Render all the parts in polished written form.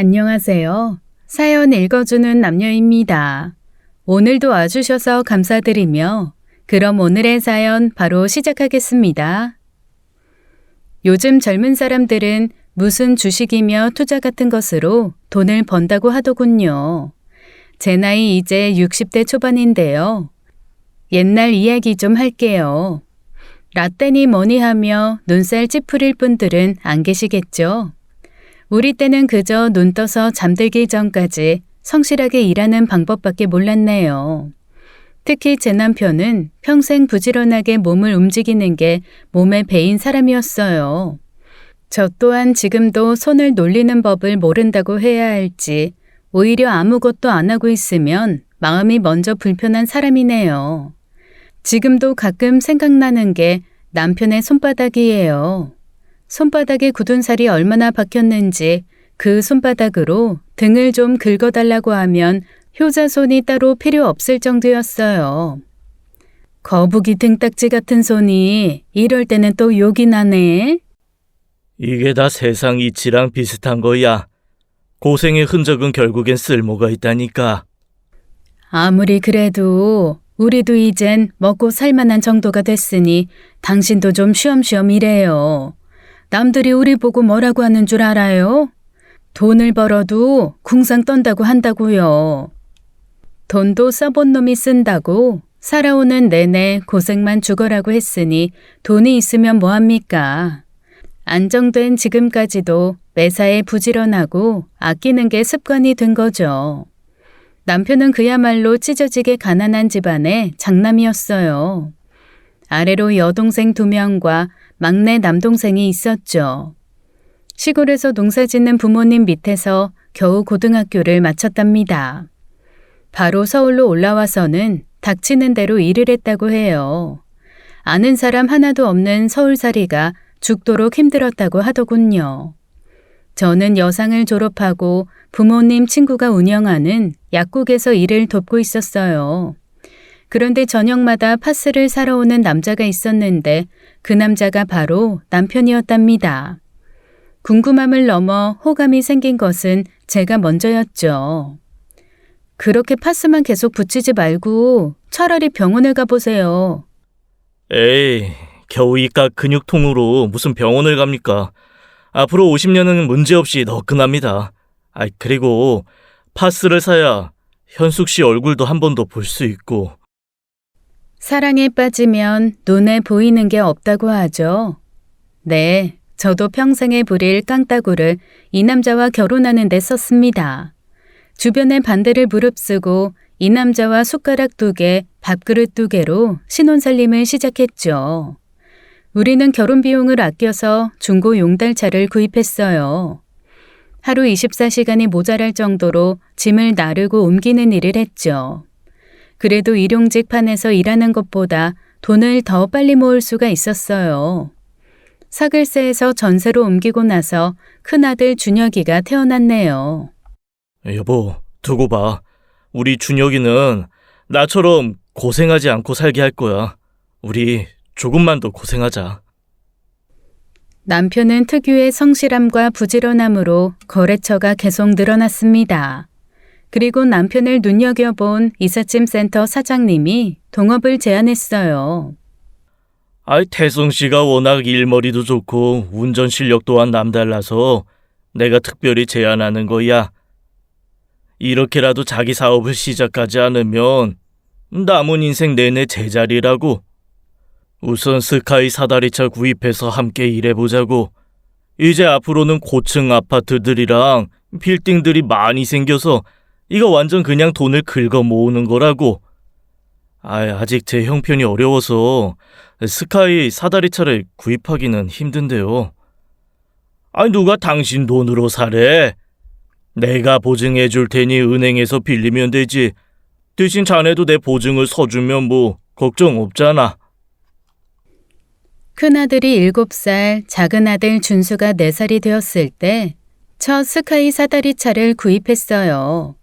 안녕하세요. 사연 읽어주는 남녀입니다. 오늘도 와주셔서 감사드리며 그럼 오늘의 사연 바로 시작하겠습니다. 요즘 젊은 사람들은 무슨 주식이며 투자 같은 것으로 돈을 번다고 하더군요. 제 나이 이제 60대 초반인데요. 옛날 이야기 좀 할게요. 라떼니 뭐니 하며 눈살 찌푸릴 분들은 안 계시겠죠? 우리 때는 그저 눈 떠서 잠들기 전까지 성실하게 일하는 방법밖에 몰랐네요. 특히 제 남편은 평생 부지런하게 몸을 움직이는 게 몸에 배인 사람이었어요. 저 또한 지금도 손을 놀리는 법을 모른다고 해야 할지 오히려 아무것도 안 하고 있으면 마음이 먼저 불편한 사람이네요. 지금도 가끔 생각나는 게 남편의 손바닥이에요. 손바닥에 굳은 살이 얼마나 박혔는지 그 손바닥으로 등을 좀 긁어달라고 하면 효자손이 따로 필요 없을 정도였어요. 거북이 등딱지 같은 손이 이럴 때는 또 욕이 나네. 이게 다 세상 이치랑 비슷한 거야. 고생의 흔적은 결국엔 쓸모가 있다니까. 아무리 그래도 우리도 이젠 먹고 살만한 정도가 됐으니 당신도 좀 쉬엄쉬엄 일해요. 남들이 우리 보고 뭐라고 하는 줄 알아요? 돈을 벌어도 궁상 떤다고 한다고요. 돈도 써본 놈이 쓴다고 살아오는 내내 고생만 죽어라고 했으니 돈이 있으면 뭐합니까? 안정된 지금까지도 매사에 부지런하고 아끼는 게 습관이 된 거죠. 남편은 그야말로 찢어지게 가난한 집안의 장남이었어요. 아래로 여동생 2명과 막내 남동생이 있었죠. 시골에서 농사짓는 부모님 밑에서 겨우 고등학교를 마쳤답니다. 바로 서울로 올라와서는 닥치는 대로 일을 했다고 해요. 아는 사람 하나도 없는 서울살이가 죽도록 힘들었다고 하더군요. 저는 여상을 졸업하고 부모님 친구가 운영하는 약국에서 일을 돕고 있었어요. 그런데 저녁마다 파스를 사러 오는 남자가 있었는데 그 남자가 바로 남편이었답니다. 궁금함을 넘어 호감이 생긴 것은 제가 먼저였죠. 그렇게 파스만 계속 붙이지 말고 차라리 병원을 가보세요. 에이, 겨우 이깟 근육통으로 무슨 병원을 갑니까? 앞으로 50년은 문제없이 너끈합니다. 그리고 파스를 사야 현숙 씨 얼굴도 한 번 더 볼 수 있고. 사랑에 빠지면 눈에 보이는 게 없다고 하죠. 네, 저도 평생에 부릴 깡따구를 이 남자와 결혼하는 데 썼습니다. 주변의 반대를 무릅쓰고 이 남자와 숟가락 2개, 밥그릇 2개로 신혼살림을 시작했죠. 우리는 결혼 비용을 아껴서 중고 용달차를 구입했어요. 하루 24시간이 모자랄 정도로 짐을 나르고 옮기는 일을 했죠. 그래도 일용직판에서 일하는 것보다 돈을 더 빨리 모을 수가 있었어요. 사글세에서 전세로 옮기고 나서 큰아들 준혁이가 태어났네요. 여보, 두고 봐. 우리 준혁이는 나처럼 고생하지 않고 살게 할 거야. 우리 조금만 더 고생하자. 남편은 특유의 성실함과 부지런함으로 거래처가 계속 늘어났습니다. 그리고 남편을 눈여겨본 이삿짐 센터 사장님이 동업을 제안했어요. 태성 씨가 워낙 일머리도 좋고 운전 실력 또한 남달라서 내가 특별히 제안하는 거야. 이렇게라도 자기 사업을 시작하지 않으면 남은 인생 내내 제자리라고. 우선 스카이 사다리차 구입해서 함께 일해보자고. 이제 앞으로는 고층 아파트들이랑 빌딩들이 많이 생겨서 이거 완전 그냥 돈을 긁어 모으는 거라고. 아직 제 형편이 어려워서 스카이 사다리차를 구입하기는 힘든데요. 누가 당신 돈으로 사래? 내가 보증해 줄 테니 은행에서 빌리면 되지. 대신 자네도 내 보증을 서주면 뭐 걱정 없잖아. 큰아들이 7살, 작은아들 준수가 4살이 되었을 때 첫 스카이 사다리차를 구입했어요.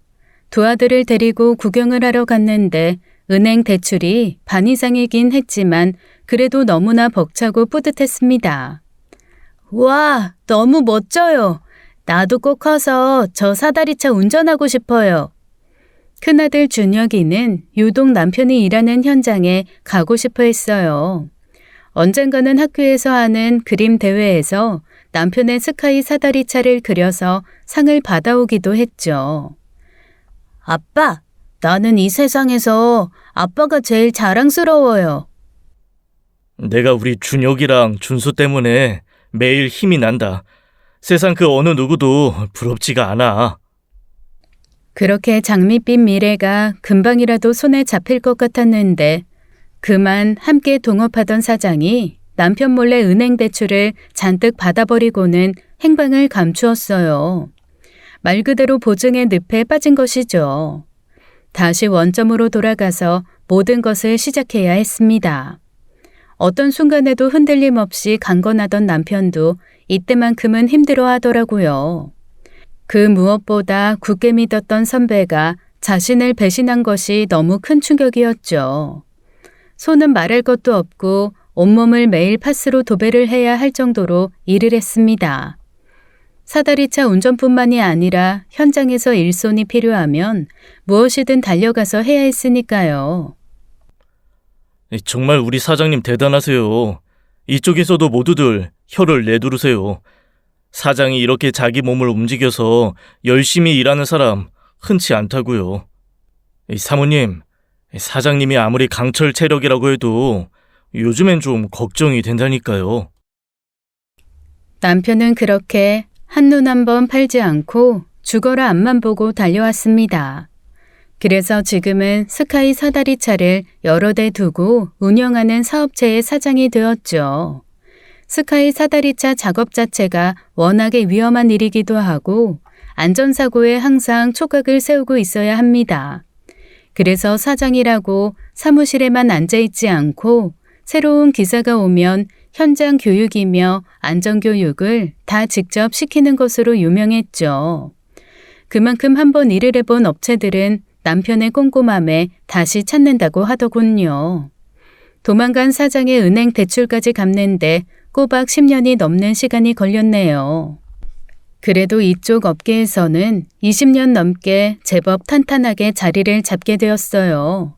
2 아들을 데리고 구경을 하러 갔는데 은행 대출이 반 이상이긴 했지만 그래도 너무나 벅차고 뿌듯했습니다. 와, 너무 멋져요. 나도 꼭 커서 저 사다리차 운전하고 싶어요. 큰아들 준혁이는 유독 남편이 일하는 현장에 가고 싶어 했어요. 언젠가는 학교에서 하는 그림 대회에서 남편의 스카이 사다리차를 그려서 상을 받아오기도 했죠. 아빠, 나는 이 세상에서 아빠가 제일 자랑스러워요. 내가 우리 준혁이랑 준수 때문에 매일 힘이 난다. 세상 그 어느 누구도 부럽지가 않아. 그렇게 장밋빛 미래가 금방이라도 손에 잡힐 것 같았는데 그만 함께 동업하던 사장이 남편 몰래 은행 대출을 잔뜩 받아버리고는 행방을 감추었어요. 말 그대로 보증의 늪에 빠진 것이죠. 다시 원점으로 돌아가서 모든 것을 시작해야 했습니다. 어떤 순간에도 흔들림 없이 강건하던 남편도 이때만큼은 힘들어 하더라고요. 그 무엇보다 굳게 믿었던 선배가 자신을 배신한 것이 너무 큰 충격이었죠. 손은 말할 것도 없고 온몸을 매일 파스로 도배를 해야 할 정도로 일을 했습니다. 사다리차 운전뿐만이 아니라 현장에서 일손이 필요하면 무엇이든 달려가서 해야 했으니까요. 정말 우리 사장님 대단하세요. 이쪽에서도 모두들 혀를 내두르세요. 사장이 이렇게 자기 몸을 움직여서 열심히 일하는 사람 흔치 않다고요. 사모님, 사장님이 아무리 강철 체력이라고 해도 요즘엔 좀 걱정이 된다니까요. 남편은 그렇게 한눈 한번 팔지 않고 죽어라 앞만 보고 달려왔습니다. 그래서 지금은 스카이 사다리차를 여러 대 두고 운영하는 사업체의 사장이 되었죠. 스카이 사다리차 작업 자체가 워낙에 위험한 일이기도 하고 안전사고에 항상 촉각을 세우고 있어야 합니다. 그래서 사장이라고 사무실에만 앉아있지 않고 새로운 기사가 오면 현장 교육이며 안전교육을 다 직접 시키는 것으로 유명했죠. 그만큼 한번 일을 해본 업체들은 남편의 꼼꼼함에 다시 찾는다고 하더군요. 도망간 사장의 은행 대출까지 갚는데 꼬박 10년이 넘는 시간이 걸렸네요. 그래도 이쪽 업계에서는 20년 넘게 제법 탄탄하게 자리를 잡게 되었어요.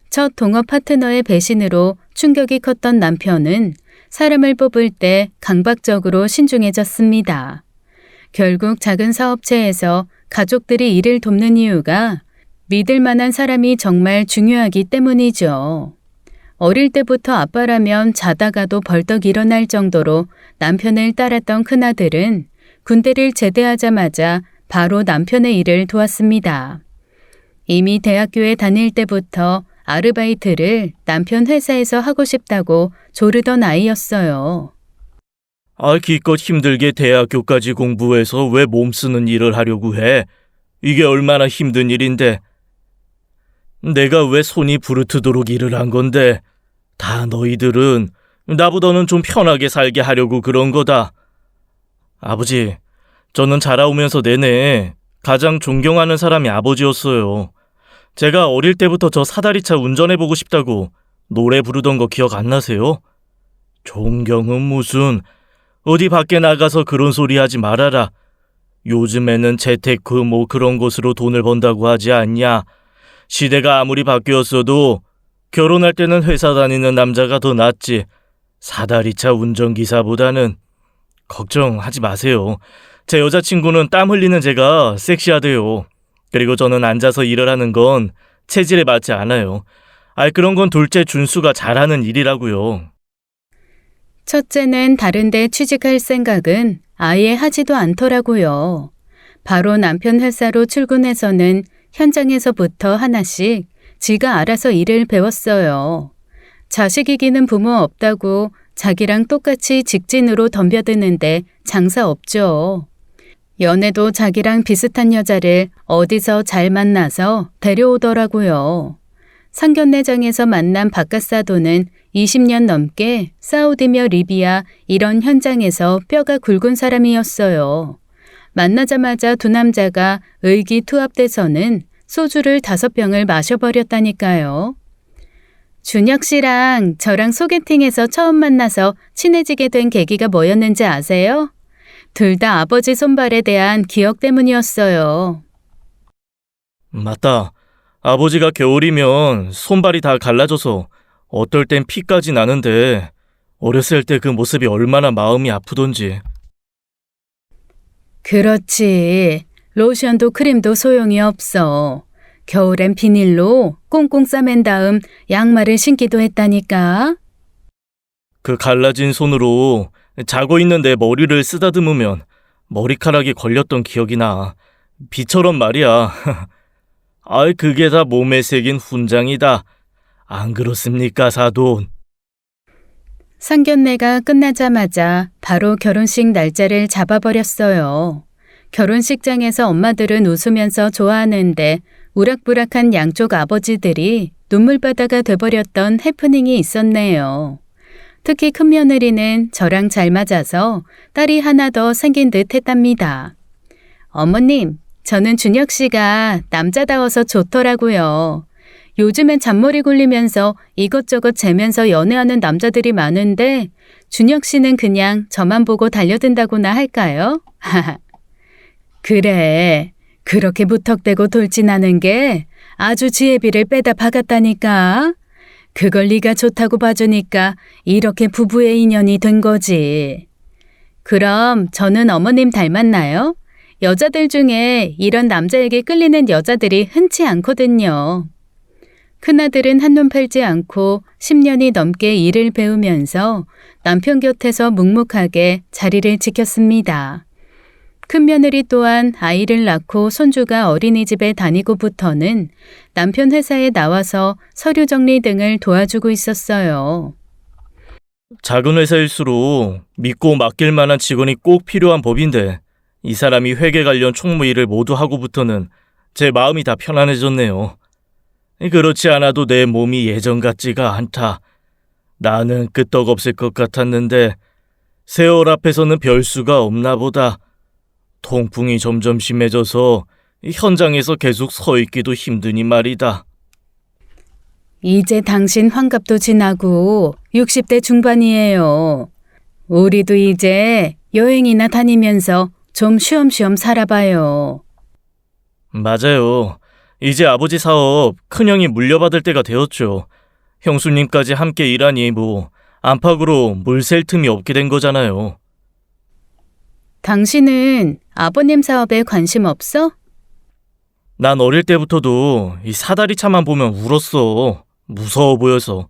첫 동업 파트너의 배신으로 충격이 컸던 남편은 사람을 뽑을 때 강박적으로 신중해졌습니다. 결국 작은 사업체에서 가족들이 일을 돕는 이유가 믿을 만한 사람이 정말 중요하기 때문이죠. 어릴 때부터 아빠라면 자다가도 벌떡 일어날 정도로 남편을 따랐던 큰아들은 군대를 제대하자마자 바로 남편의 일을 도왔습니다. 이미 대학교에 다닐 때부터 아르바이트를 남편 회사에서 하고 싶다고 조르던 아이였어요. 기껏 힘들게 대학교까지 공부해서 왜 몸 쓰는 일을 하려고 해? 이게 얼마나 힘든 일인데. 내가 왜 손이 부르트도록 일을 한 건데 다 너희들은 나보다는 좀 편하게 살게 하려고 그런 거다. 아버지, 저는 자라오면서 내내 가장 존경하는 사람이 아버지였어요. 제가 어릴 때부터 저 사다리차 운전해보고 싶다고 노래 부르던 거 기억 안 나세요? 존경은 무슨, 어디 밖에 나가서 그런 소리 하지 말아라. 요즘에는 재테크 뭐 그런 곳으로 돈을 번다고 하지 않냐. 시대가 아무리 바뀌었어도 결혼할 때는 회사 다니는 남자가 더 낫지. 사다리차 운전기사보다는. 걱정하지 마세요. 제 여자친구는 땀 흘리는 제가 섹시하대요. 그리고 저는 앉아서 일을 하는 건 체질에 맞지 않아요. 그런 건 둘째 준수가 잘하는 일이라고요. 첫째는 다른 데 취직할 생각은 아예 하지도 않더라고요. 바로 남편 회사로 출근해서는 현장에서부터 하나씩 지가 알아서 일을 배웠어요. 자식 이기는 부모 없다고 자기랑 똑같이 직진으로 덤벼드는데 장사 없죠. 연애도 자기랑 비슷한 여자를 어디서 잘 만나서 데려오더라고요. 상견례장에서 만난 바깥사도는 20년 넘게 사우디며 리비아 이런 현장에서 뼈가 굵은 사람이었어요. 만나자마자 두 남자가 의기투합돼서는 소주를 5병을 마셔버렸다니까요. 준혁 씨랑 저랑 소개팅에서 처음 만나서 친해지게 된 계기가 뭐였는지 아세요? 둘 다 아버지 손발에 대한 기억 때문이었어요. 맞다. 아버지가 겨울이면 손발이 다 갈라져서 어떨 땐 피까지 나는데 어렸을 때 그 모습이 얼마나 마음이 아프던지. 그렇지. 로션도 크림도 소용이 없어. 겨울엔 비닐로 꽁꽁 싸맨 다음 양말을 신기도 했다니까. 그 갈라진 손으로 자고 있는 내 머리를 쓰다듬으면 머리카락이 걸렸던 기억이 나. 비처럼 말이야. 아이, 그게 다 몸에 새긴 훈장이다. 안 그렇습니까, 사돈? 상견례가 끝나자마자 바로 결혼식 날짜를 잡아버렸어요. 결혼식장에서 엄마들은 웃으면서 좋아하는데 우락부락한 양쪽 아버지들이 눈물바다가 돼버렸던 해프닝이 있었네요. 특히 큰며느리는 저랑 잘 맞아서 딸이 하나 더 생긴 듯 했답니다. 어머님, 저는 준혁 씨가 남자다워서 좋더라고요. 요즘엔 잔머리 굴리면서 이것저것 재면서 연애하는 남자들이 많은데 준혁 씨는 그냥 저만 보고 달려든다고나 할까요? 그래, 그렇게 무턱대고 돌진하는 게 아주 지혜비를 빼다 박았다니까. 그걸 네가 좋다고 봐주니까 이렇게 부부의 인연이 된 거지. 그럼 저는 어머님 닮았나요? 여자들 중에 이런 남자에게 끌리는 여자들이 흔치 않거든요. 큰아들은 한눈 팔지 않고 10년이 넘게 일을 배우면서 남편 곁에서 묵묵하게 자리를 지켰습니다. 큰며느리 또한 아이를 낳고 손주가 어린이집에 다니고부터는 남편 회사에 나와서 서류 정리 등을 도와주고 있었어요. 작은 회사일수록 믿고 맡길 만한 직원이 꼭 필요한 법인데 이 사람이 회계 관련 총무 일을 모두 하고부터는 제 마음이 다 편안해졌네요. 그렇지 않아도 내 몸이 예전 같지가 않다. 나는 끄떡없을 것 같았는데 세월 앞에서는 별 수가 없나 보다. 통풍이 점점 심해져서 현장에서 계속 서 있기도 힘드니 말이다. 이제 당신 환갑도 지나고 60대 중반이에요. 우리도 이제 여행이나 다니면서 좀 쉬엄쉬엄 살아봐요. 맞아요. 이제 아버지 사업 큰형이 물려받을 때가 되었죠. 형수님까지 함께 일하니 뭐 안팎으로 물 셀 틈이 없게 된 거잖아요. 당신은 아버님 사업에 관심 없어? 난 어릴 때부터도 이 사다리 차만 보면 울었어. 무서워 보여서.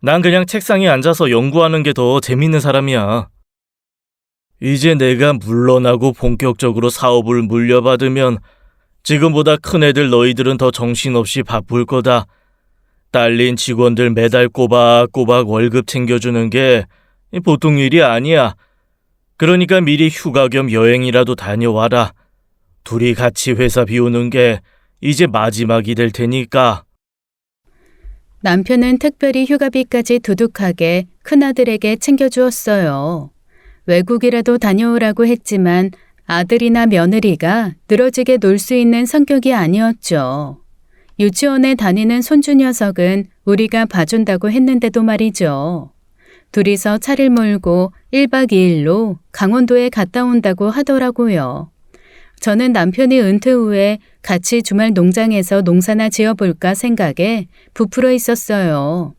난 그냥 책상에 앉아서 연구하는 게 더 재밌는 사람이야. 이제 내가 물러나고 본격적으로 사업을 물려받으면 지금보다 큰 애들 너희들은 더 정신없이 바쁠 거다. 딸린 직원들 매달 꼬박꼬박 월급 챙겨주는 게 보통 일이 아니야. 그러니까 미리 휴가 겸 여행이라도 다녀와라. 둘이 같이 회사 비우는 게 이제 마지막이 될 테니까. 남편은 특별히 휴가비까지 두둑하게 큰아들에게 챙겨주었어요. 외국이라도 다녀오라고 했지만 아들이나 며느리가 늘어지게 놀 수 있는 성격이 아니었죠. 유치원에 다니는 손주 녀석은 우리가 봐준다고 했는데도 말이죠. 둘이서 차를 몰고 1박 2일로 강원도에 갔다 온다고 하더라고요. 저는 남편이 은퇴 후에 같이 주말 농장에서 농사나 지어볼까 생각에 부풀어 있었어요.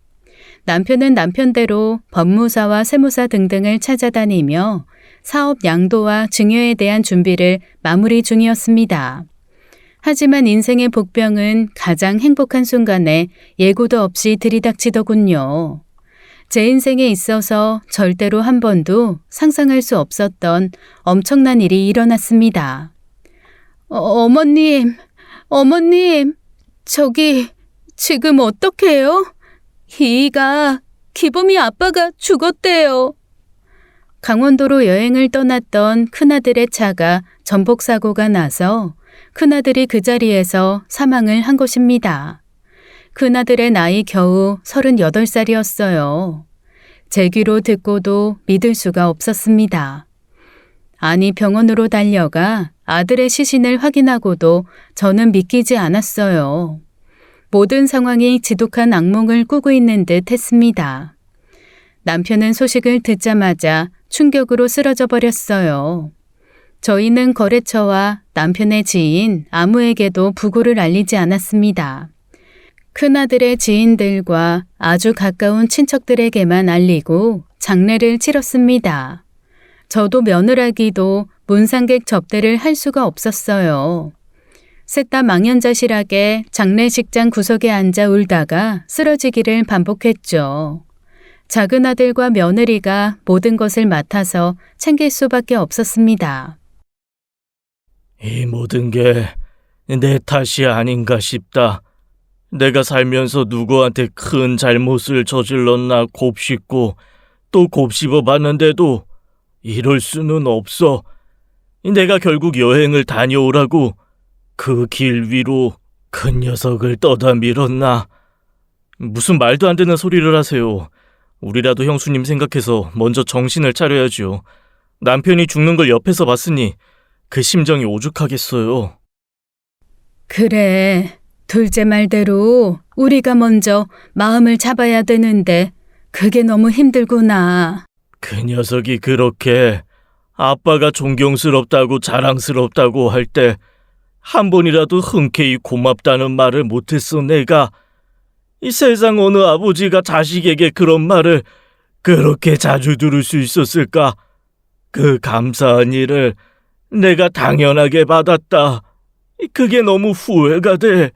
남편은 남편대로 법무사와 세무사 등등을 찾아다니며 사업 양도와 증여에 대한 준비를 마무리 중이었습니다. 하지만 인생의 복병은 가장 행복한 순간에 예고도 없이 들이닥치더군요. 제 인생에 있어서 절대로 한 번도 상상할 수 없었던 엄청난 일이 일어났습니다. 어머님, 저기 지금 어떡해요? 희희가 기범이 아빠가 죽었대요. 강원도로 여행을 떠났던 큰아들의 차가 전복사고가 나서 큰아들이 그 자리에서 사망을 한 것입니다. 큰아들의 나이 겨우 38살이었어요. 제 귀로 듣고도 믿을 수가 없었습니다. 아니 병원으로 달려가 아들의 시신을 확인하고도 저는 믿기지 않았어요. 모든 상황이 지독한 악몽을 꾸고 있는 듯 했습니다. 남편은 소식을 듣자마자 충격으로 쓰러져 버렸어요. 저희는 거래처와 남편의 지인 아무에게도 부고를 알리지 않았습니다. 큰아들의 지인들과 아주 가까운 친척들에게만 알리고 장례를 치렀습니다. 저도 며느라기도 문상객 접대를 할 수가 없었어요. 셋 다 망연자실하게 장례식장 구석에 앉아 울다가 쓰러지기를 반복했죠. 작은 아들과 며느리가 모든 것을 맡아서 챙길 수밖에 없었습니다. 이 모든 게 내 탓이 아닌가 싶다. 내가 살면서 누구한테 큰 잘못을 저질렀나 곱씹고 또 곱씹어 봤는데도 이럴 수는 없어. 내가 결국 여행을 다녀오라고 그 길 위로 큰 녀석을 떠다 밀었나. 무슨 말도 안 되는 소리를 하세요. 우리라도 형수님 생각해서 먼저 정신을 차려야죠. 남편이 죽는 걸 옆에서 봤으니 그 심정이 오죽하겠어요. 그래, 둘째 말대로 우리가 먼저 마음을 잡아야 되는데 그게 너무 힘들구나. 그 녀석이 그렇게 아빠가 존경스럽다고 자랑스럽다고 할 때 한 번이라도 흔쾌히 고맙다는 말을 못했어. 내가 이 세상 어느 아버지가 자식에게 그런 말을 그렇게 자주 들을 수 있었을까? 그 감사한 일을 내가 당연하게 받았다. 그게 너무 후회가 돼.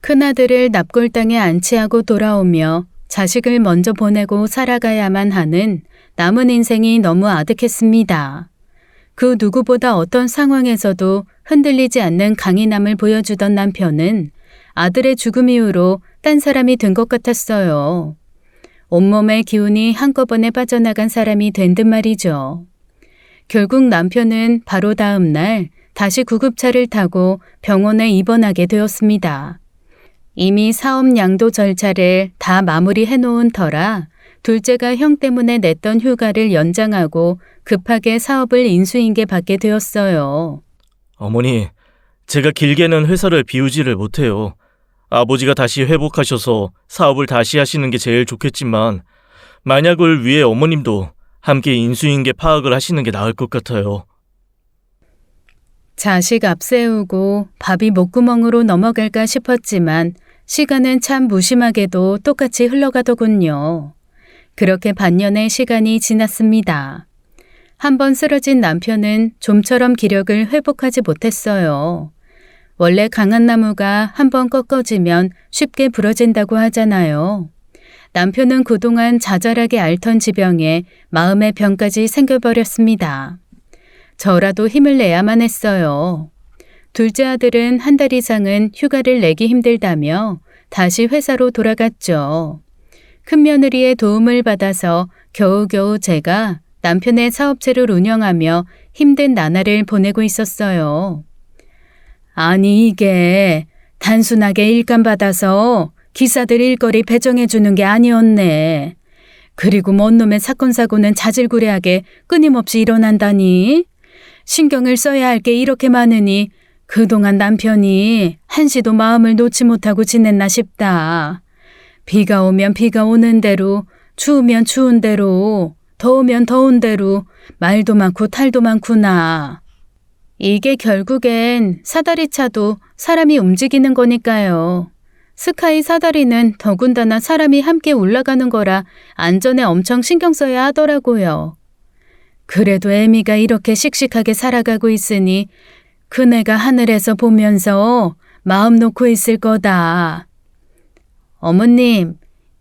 큰아들을 납골당에 안치하고 돌아오며 자식을 먼저 보내고 살아가야만 하는 남은 인생이 너무 아득했습니다. 그 누구보다 어떤 상황에서도 흔들리지 않는 강인함을 보여주던 남편은 아들의 죽음 이후로 딴 사람이 된 것 같았어요. 온몸의 기운이 한꺼번에 빠져나간 사람이 된 듯 말이죠. 결국 남편은 바로 다음 날 다시 구급차를 타고 병원에 입원하게 되었습니다. 이미 사업 양도 절차를 다 마무리해 놓은 터라 둘째가 형 때문에 냈던 휴가를 연장하고 급하게 사업을 인수인계 받게 되었어요. 어머니, 제가 길게는 회사를 비우지를 못해요. 아버지가 다시 회복하셔서 사업을 다시 하시는 게 제일 좋겠지만 만약을 위해 어머님도 함께 인수인계 파악을 하시는 게 나을 것 같아요. 자식 앞세우고 밥이 목구멍으로 넘어갈까 싶었지만 시간은 참 무심하게도 똑같이 흘러가더군요. 그렇게 반년의 시간이 지났습니다. 한번 쓰러진 남편은 좀처럼 기력을 회복하지 못했어요. 원래 강한 나무가 한번 꺾어지면 쉽게 부러진다고 하잖아요. 남편은 그동안 자잘하게 앓던 지병에 마음의 병까지 생겨버렸습니다. 저라도 힘을 내야만 했어요. 둘째 아들은 한 달 이상은 휴가를 내기 힘들다며 다시 회사로 돌아갔죠. 큰며느리의 도움을 받아서 겨우겨우 제가 남편의 사업체를 운영하며 힘든 나날을 보내고 있었어요. 아니 이게 단순하게 일감 받아서 기사들 일거리 배정해 주는 게 아니었네. 그리고 뭔 놈의 사건 사고는 자질구레하게 끊임없이 일어난다니. 신경을 써야 할 게 이렇게 많으니 그동안 남편이 한시도 마음을 놓지 못하고 지냈나 싶다. 비가 오면 비가 오는 대로, 추우면 추운 대로, 더우면 더운 대로 말도 많고 탈도 많구나. 이게 결국엔 사다리차도 사람이 움직이는 거니까요. 스카이 사다리는 더군다나 사람이 함께 올라가는 거라 안전에 엄청 신경 써야 하더라고요. 그래도 애미가 이렇게 씩씩하게 살아가고 있으니 그네가 하늘에서 보면서 마음 놓고 있을 거다. 어머님,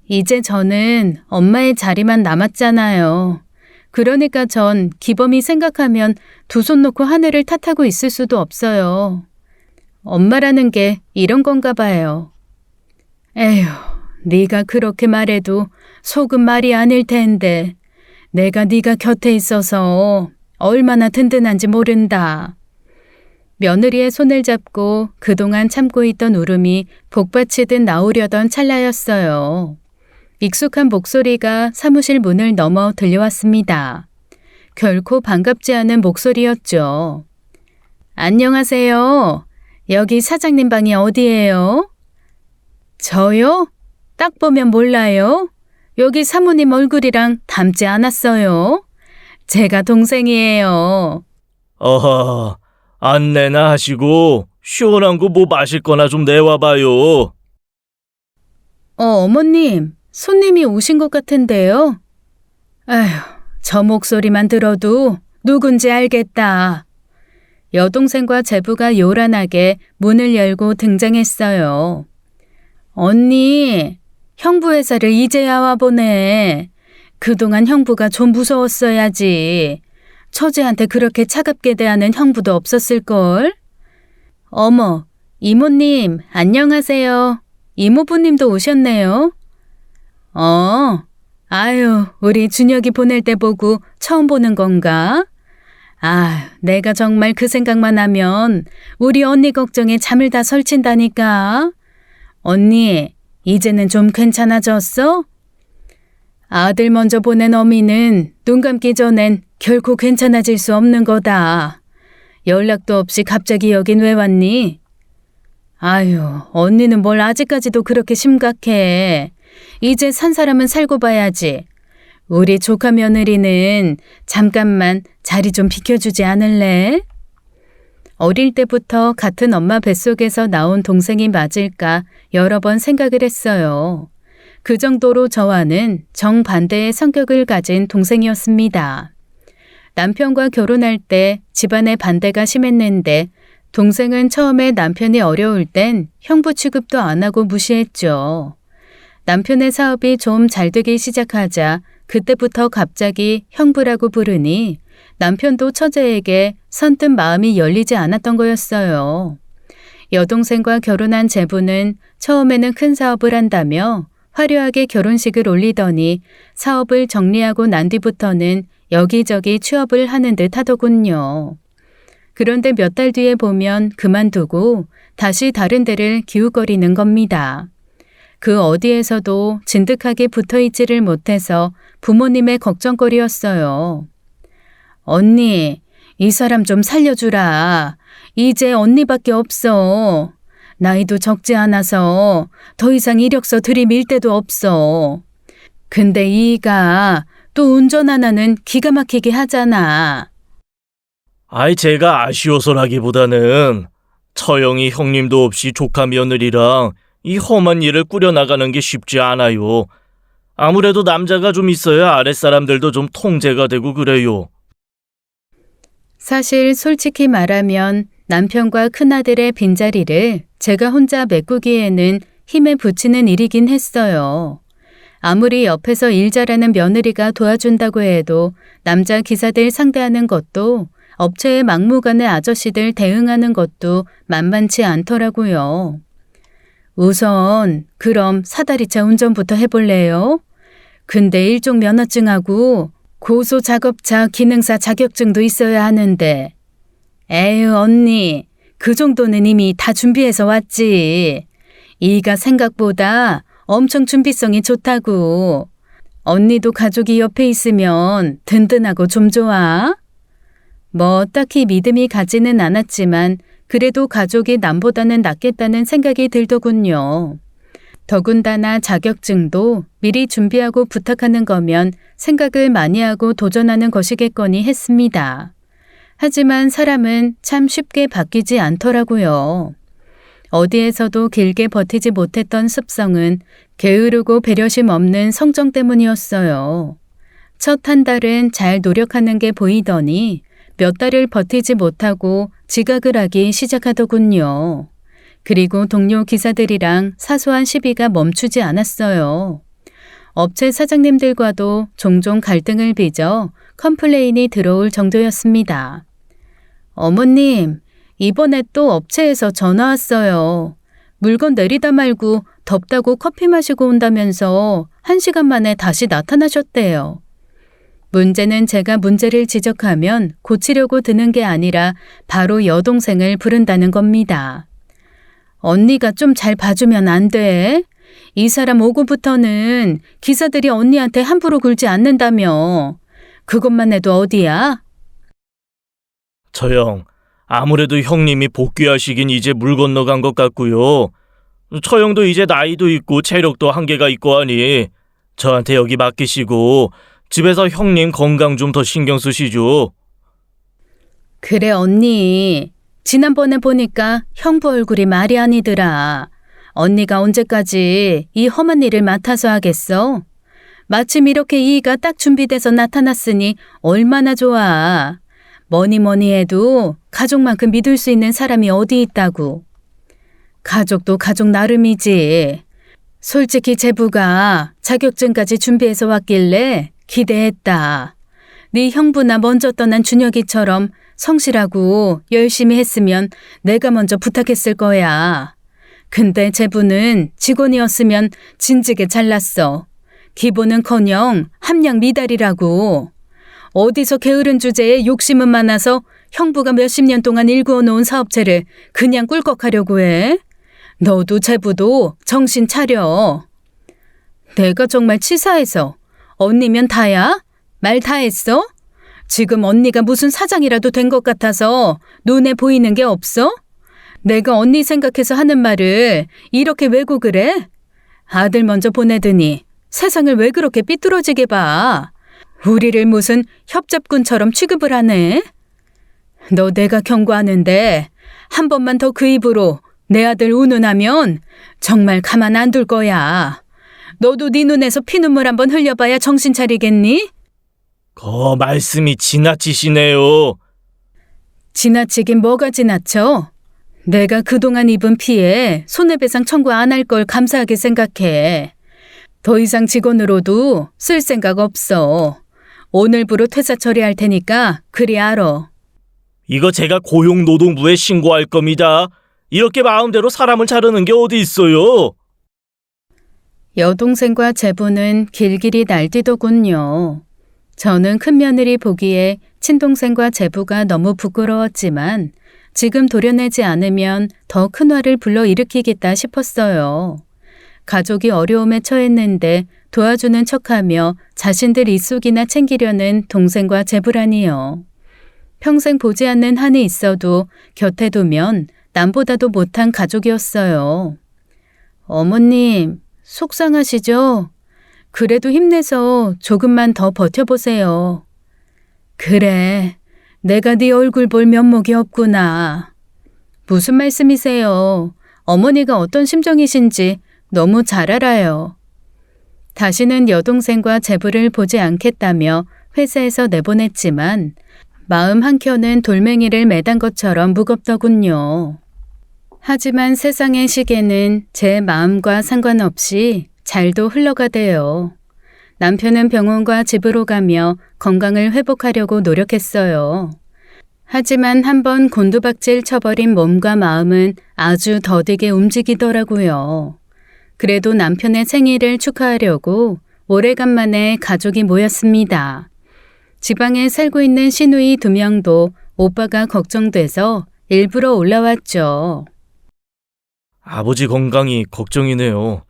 이제 저는 엄마의 자리만 남았잖아요. 그러니까 전 기범이 생각하면 두 손 놓고 하늘을 탓하고 있을 수도 없어요. 엄마라는 게 이런 건가 봐요. 에휴, 네가 그렇게 말해도 속은 말이 아닐 텐데 내가 네가 곁에 있어서 얼마나 든든한지 모른다. 며느리의 손을 잡고 그동안 참고 있던 울음이 복받치듯 나오려던 찰나였어요. 익숙한 목소리가 사무실 문을 넘어 들려왔습니다. 결코 반갑지 않은 목소리였죠. 안녕하세요. 여기 사장님 방이 어디예요? 저요? 딱 보면 몰라요. 여기 사모님 얼굴이랑 닮지 않았어요. 제가 동생이에요. 어허, 안내나 하시고 시원한 거 뭐 마실 거나 좀 내와봐요. 어머님, 손님이 오신 것 같은데요? 아휴, 저 목소리만 들어도 누군지 알겠다. 여동생과 제부가 요란하게 문을 열고 등장했어요. 언니, 형부 회사를 이제야 와보네. 그동안 형부가 좀 무서웠어야지. 처제한테 그렇게 차갑게 대하는 형부도 없었을걸? 어머, 이모님, 안녕하세요. 이모부님도 오셨네요. 아유, 우리 준혁이 보낼 때 보고 처음 보는 건가? 아, 내가 정말 그 생각만 하면 우리 언니 걱정에 잠을 다 설친다니까. 언니, 이제는 좀 괜찮아졌어? 아들 먼저 보낸 어미는 눈 감기 전엔 결코 괜찮아질 수 없는 거다. 연락도 없이 갑자기 여긴 왜 왔니? 아유, 언니는 뭘 아직까지도 그렇게 심각해. 이제 산 사람은 살고 봐야지. 우리 조카 며느리는 잠깐만 자리 좀 비켜주지 않을래? 어릴 때부터 같은 엄마 뱃속에서 나온 동생이 맞을까 여러 번 생각을 했어요. 그 정도로 저와는 정반대의 성격을 가진 동생이었습니다. 남편과 결혼할 때 집안의 반대가 심했는데 동생은 처음에 남편이 어려울 땐 형부 취급도 안 하고 무시했죠. 남편의 사업이 좀 잘 되기 시작하자 그때부터 갑자기 형부라고 부르니 남편도 처제에게 선뜻 마음이 열리지 않았던 거였어요. 여동생과 결혼한 제부는 처음에는 큰 사업을 한다며 화려하게 결혼식을 올리더니 사업을 정리하고 난 뒤부터는 여기저기 취업을 하는 듯 하더군요. 그런데 몇 달 뒤에 보면 그만두고 다시 다른 데를 기웃거리는 겁니다. 그 어디에서도 진득하게 붙어있지를 못해서 부모님의 걱정거리였어요. 언니, 이 사람 좀 살려주라. 이제 언니밖에 없어. 나이도 적지 않아서 더 이상 이력서 들이밀 데도 없어. 근데 이가 또 운전 하나는 기가 막히게 하잖아. 아이, 제가 아쉬워서라기보다는 처형이 형님도 없이 조카 며느리랑 이 험한 일을 꾸려나가는 게 쉽지 않아요. 아무래도 남자가 좀 있어야 아랫사람들도 좀 통제가 되고 그래요. 사실 솔직히 말하면 남편과 큰아들의 빈자리를 제가 혼자 메꾸기에는 힘에 부치는 일이긴 했어요. 아무리 옆에서 일 잘하는 며느리가 도와준다고 해도 남자 기사들 상대하는 것도 업체의 막무가내 아저씨들 대응하는 것도 만만치 않더라고요. 우선 그럼 사다리차 운전부터 해볼래요? 근데 일종 면허증하고 고소작업차 기능사 자격증도 있어야 하는데. 에휴 언니, 그 정도는 이미 다 준비해서 왔지. 이가 생각보다 엄청 준비성이 좋다고. 언니도 가족이 옆에 있으면 든든하고 좀 좋아. 뭐 딱히 믿음이 가지는 않았지만 그래도 가족이 남보다는 낫겠다는 생각이 들더군요. 더군다나 자격증도 미리 준비하고 부탁하는 거면 생각을 많이 하고 도전하는 것이겠거니 했습니다. 하지만 사람은 참 쉽게 바뀌지 않더라고요. 어디에서도 길게 버티지 못했던 습성은 게으르고 배려심 없는 성정 때문이었어요. 첫 한 달은 잘 노력하는 게 보이더니 몇 달을 버티지 못하고 지각을 하기 시작하더군요. 그리고 동료 기사들이랑 사소한 시비가 멈추지 않았어요. 업체 사장님들과도 종종 갈등을 빚어 컴플레인이 들어올 정도였습니다. 어머님, 이번에 또 업체에서 전화 왔어요. 물건 내리다 말고 덥다고 커피 마시고 온다면서 1시간 만에 다시 나타나셨대요. 문제는 제가 문제를 지적하면 고치려고 드는 게 아니라 바로 여동생을 부른다는 겁니다. 언니가 좀 잘 봐주면 안 돼? 이 사람 오고부터는 기사들이 언니한테 함부로 굴지 않는다며. 그것만 해도 어디야? 처형, 아무래도 형님이 복귀하시긴 이제 물 건너간 것 같고요. 처형도 이제 나이도 있고 체력도 한계가 있고 하니 저한테 여기 맡기시고 집에서 형님 건강 좀 더 신경 쓰시죠. 그래, 언니. 지난번에 보니까 형부 얼굴이 말이 아니더라. 언니가 언제까지 이 험한 일을 맡아서 하겠어? 마침 이렇게 이의가 딱 준비돼서 나타났으니 얼마나 좋아. 뭐니 해도 가족만큼 믿을 수 있는 사람이 어디 있다고. 가족도 가족 나름이지. 솔직히 제부가 자격증까지 준비해서 왔길래 기대했다. 네 형부나 먼저 떠난 준혁이처럼 성실하고 열심히 했으면 내가 먼저 부탁했을 거야. 근데 제부는 직원이었으면 진즉에 잘났어. 기본은커녕 함량 미달이라고. 어디서 게으른 주제에 욕심은 많아서 형부가 몇십 년 동안 일구어 놓은 사업체를 그냥 꿀꺽하려고 해? 너도 제부도 정신 차려. 내가 정말 치사해서 언니면 다야? 말 다 했어? 지금 언니가 무슨 사장이라도 된 것 같아서 눈에 보이는 게 없어? 내가 언니 생각해서 하는 말을 이렇게 왜곡을 해? 아들 먼저 보내더니 세상을 왜 그렇게 삐뚤어지게 봐? 우리를 무슨 협잡꾼처럼 취급을 하네? 너 내가 경고하는데 한 번만 더 그 입으로 내 아들 운운하면 정말 가만 안 둘 거야. 너도 네 눈에서 피눈물 한번 흘려봐야 정신 차리겠니? 말씀이 지나치시네요. 지나치긴 뭐가 지나쳐? 내가 그동안 입은 피해 손해배상 청구 안 할 걸 감사하게 생각해. 더 이상 직원으로도 쓸 생각 없어. 오늘부로 퇴사 처리할 테니까 그리 알아. 이거 제가 고용노동부에 신고할 겁니다. 이렇게 마음대로 사람을 자르는 게 어디 있어요? 여동생과 제부는 길길이 날뛰더군요. 저는 큰며느리 보기에 친동생과 제부가 너무 부끄러웠지만 지금 도려내지 않으면 더 큰 화를 불러일으키겠다 싶었어요. 가족이 어려움에 처했는데 도와주는 척하며 자신들 이속이나 챙기려는 동생과 제부라니요. 평생 보지 않는 한이 있어도 곁에 두면 남보다도 못한 가족이었어요. 어머님, 속상하시죠? 그래도 힘내서 조금만 더 버텨보세요. 그래, 내가 네 얼굴 볼 면목이 없구나. 무슨 말씀이세요? 어머니가 어떤 심정이신지 너무 잘 알아요. 다시는 여동생과 제부를 보지 않겠다며 회사에서 내보냈지만 마음 한켠은 돌멩이를 매단 것처럼 무겁더군요. 하지만 세상의 시계는 제 마음과 상관없이 잘도 흘러가대요. 남편은 병원과 집으로 가며 건강을 회복하려고 노력했어요. 하지만 한번 곤두박질 쳐버린 몸과 마음은 아주 더디게 움직이더라고요. 그래도 남편의 생일을 축하하려고 오래간만에 가족이 모였습니다. 지방에 살고 있는 시누이 2명도 오빠가 걱정돼서 일부러 올라왔죠. 아버지 건강이 걱정이네요.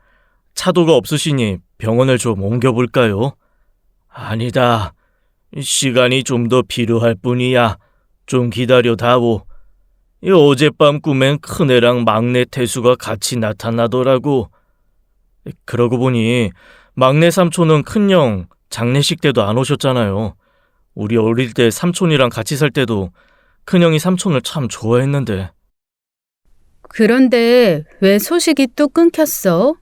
차도가 없으시니 병원을 좀 옮겨볼까요? 아니다. 시간이 좀 더 필요할 뿐이야. 좀 기다려다오. 어젯밤 꿈엔 큰애랑 막내 태수가 같이 나타나더라고. 그러고 보니 막내 삼촌은 큰형 장례식 때도 안 오셨잖아요. 우리 어릴 때 삼촌이랑 같이 살 때도 큰형이 삼촌을 참 좋아했는데. 그런데 왜 소식이 또 끊겼어?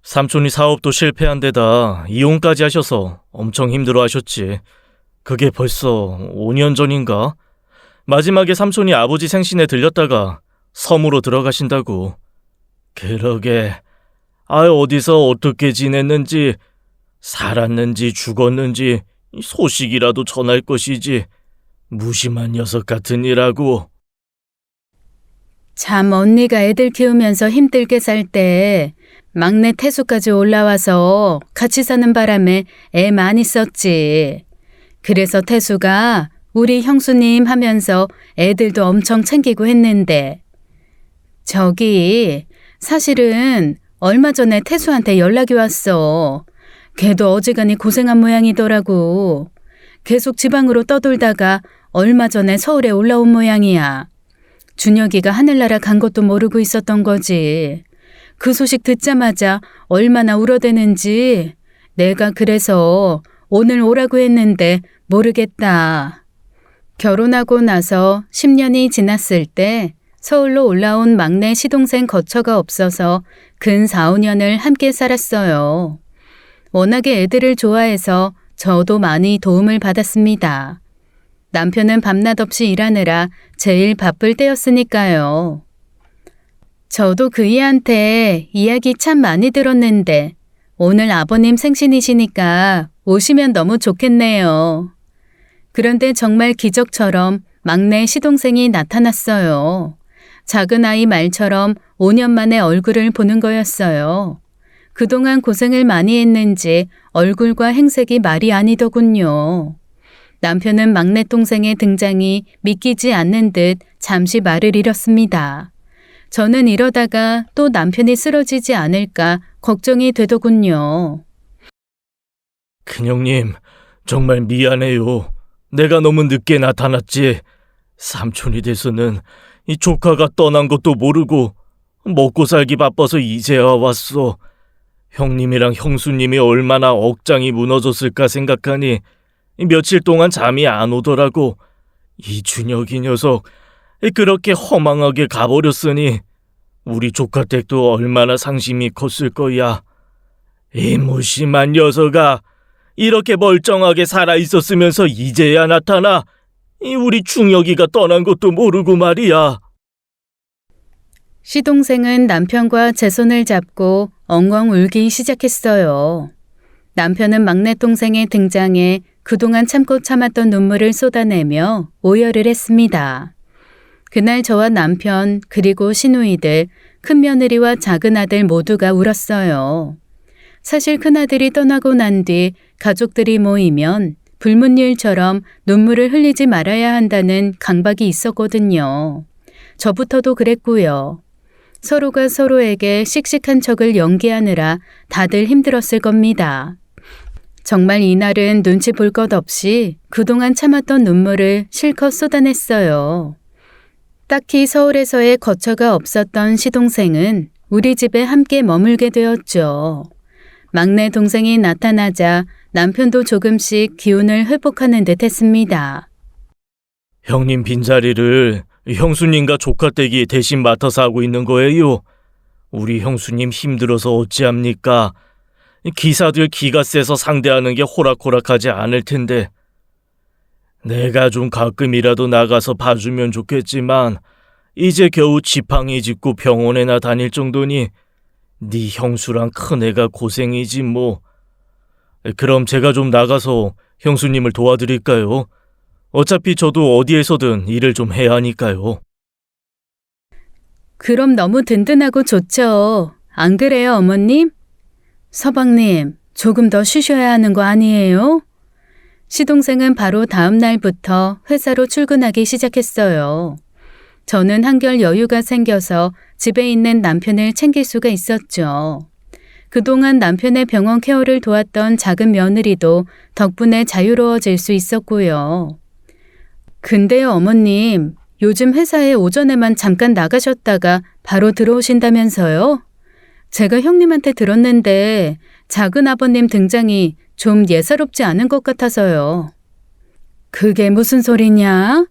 삼촌이 사업도 실패한 데다 이혼까지 하셔서 엄청 힘들어 하셨지. 그게 벌써 5년 전인가? 마지막에 삼촌이 아버지 생신에 들렸다가 섬으로 들어가신다고. 그러게. 어디서 어떻게 지냈는지, 살았는지 죽었는지 소식이라도 전할 것이지. 무심한 녀석 같으니라고. 참 언니가 애들 키우면서 힘들게 살 때 막내 태수까지 올라와서 같이 사는 바람에 애 많이 썼지. 그래서 태수가 우리 형수님 하면서 애들도 엄청 챙기고 했는데. 저기 사실은 얼마 전에 태수한테 연락이 왔어. 걔도 어지간히 고생한 모양이더라고. 계속 지방으로 떠돌다가 얼마 전에 서울에 올라온 모양이야. 준혁이가 하늘나라 간 것도 모르고 있었던 거지. 그 소식 듣자마자 얼마나 울어대는지 내가 그래서 오늘 오라고 했는데 모르겠다. 결혼하고 나서 10년이 지났을 때 서울로 올라온 막내 시동생 거처가 없어서 근 4, 5년을 함께 살았어요. 워낙에 애들을 좋아해서 저도 많이 도움을 받았습니다. 남편은 밤낮 없이 일하느라 제일 바쁠 때였으니까요. 저도 그이한테 이야기 참 많이 들었는데 오늘 아버님 생신이시니까 오시면 너무 좋겠네요. 그런데 정말 기적처럼 막내 시동생이 나타났어요. 작은 아이 말처럼 5년 만에 얼굴을 보는 거였어요. 그동안 고생을 많이 했는지 얼굴과 행색이 말이 아니더군요. 남편은 막내 동생의 등장이 믿기지 않는 듯 잠시 말을 잃었습니다. 저는 이러다가 또 남편이 쓰러지지 않을까 걱정이 되더군요. 큰형님, 정말 미안해요. 내가 너무 늦게 나타났지. 삼촌이 돼서는 이 조카가 떠난 것도 모르고 먹고 살기 바빠서 이제야 왔어. 형님이랑 형수님이 얼마나 억장이 무너졌을까 생각하니 며칠 동안 잠이 안 오더라고. 이 준혁이 녀석 그렇게 허망하게 가버렸으니 우리 조카 댁도 얼마나 상심이 컸을 거야. 이 무심한 녀석아, 이렇게 멀쩡하게 살아있었으면서 이제야 나타나 이 우리 중혁이가 떠난 것도 모르고 말이야. 시동생은 남편과 제 손을 잡고 엉엉 울기 시작했어요. 남편은 막내 동생의 등장에 그동안 참고 참았던 눈물을 쏟아내며 오열을 했습니다. 그날 저와 남편 그리고 시누이들, 큰며느리와 작은아들 모두가 울었어요. 사실 큰아들이 떠나고 난 뒤 가족들이 모이면 불문율처럼 눈물을 흘리지 말아야 한다는 강박이 있었거든요. 저부터도 그랬고요. 서로가 서로에게 씩씩한 척을 연기하느라 다들 힘들었을 겁니다. 정말 이날은 눈치 볼 것 없이 그동안 참았던 눈물을 실컷 쏟아냈어요. 딱히 서울에서의 거처가 없었던 시동생은 우리 집에 함께 머물게 되었죠. 막내 동생이 나타나자 남편도 조금씩 기운을 회복하는 듯 했습니다. 형님 빈자리를 형수님과 조카댁이 대신 맡아서 하고 있는 거예요. 우리 형수님 힘들어서 어찌합니까? 기사들 기가 세서 상대하는 게 호락호락하지 않을 텐데. 내가 좀 가끔이라도 나가서 봐주면 좋겠지만 이제 겨우 지팡이 짚고 병원에나 다닐 정도니 네 형수랑 큰애가 고생이지 뭐. 그럼 제가 좀 나가서 형수님을 도와드릴까요? 어차피 저도 어디에서든 일을 좀 해야 하니까요. 그럼 너무 든든하고 좋죠. 안 그래요, 어머님? 서방님, 조금 더 쉬셔야 하는 거 아니에요? 시동생은 바로 다음 날부터 회사로 출근하기 시작했어요. 저는 한결 여유가 생겨서 집에 있는 남편을 챙길 수가 있었죠. 그동안 남편의 병원 케어를 도왔던 작은 며느리도 덕분에 자유로워질 수 있었고요. 근데요, 어머님, 요즘 회사에 오전에만 잠깐 나가셨다가 바로 들어오신다면서요? 제가 형님한테 들었는데 작은 아버님 등장이 좀 예사롭지 않은 것 같아서요. 그게 무슨 소리냐?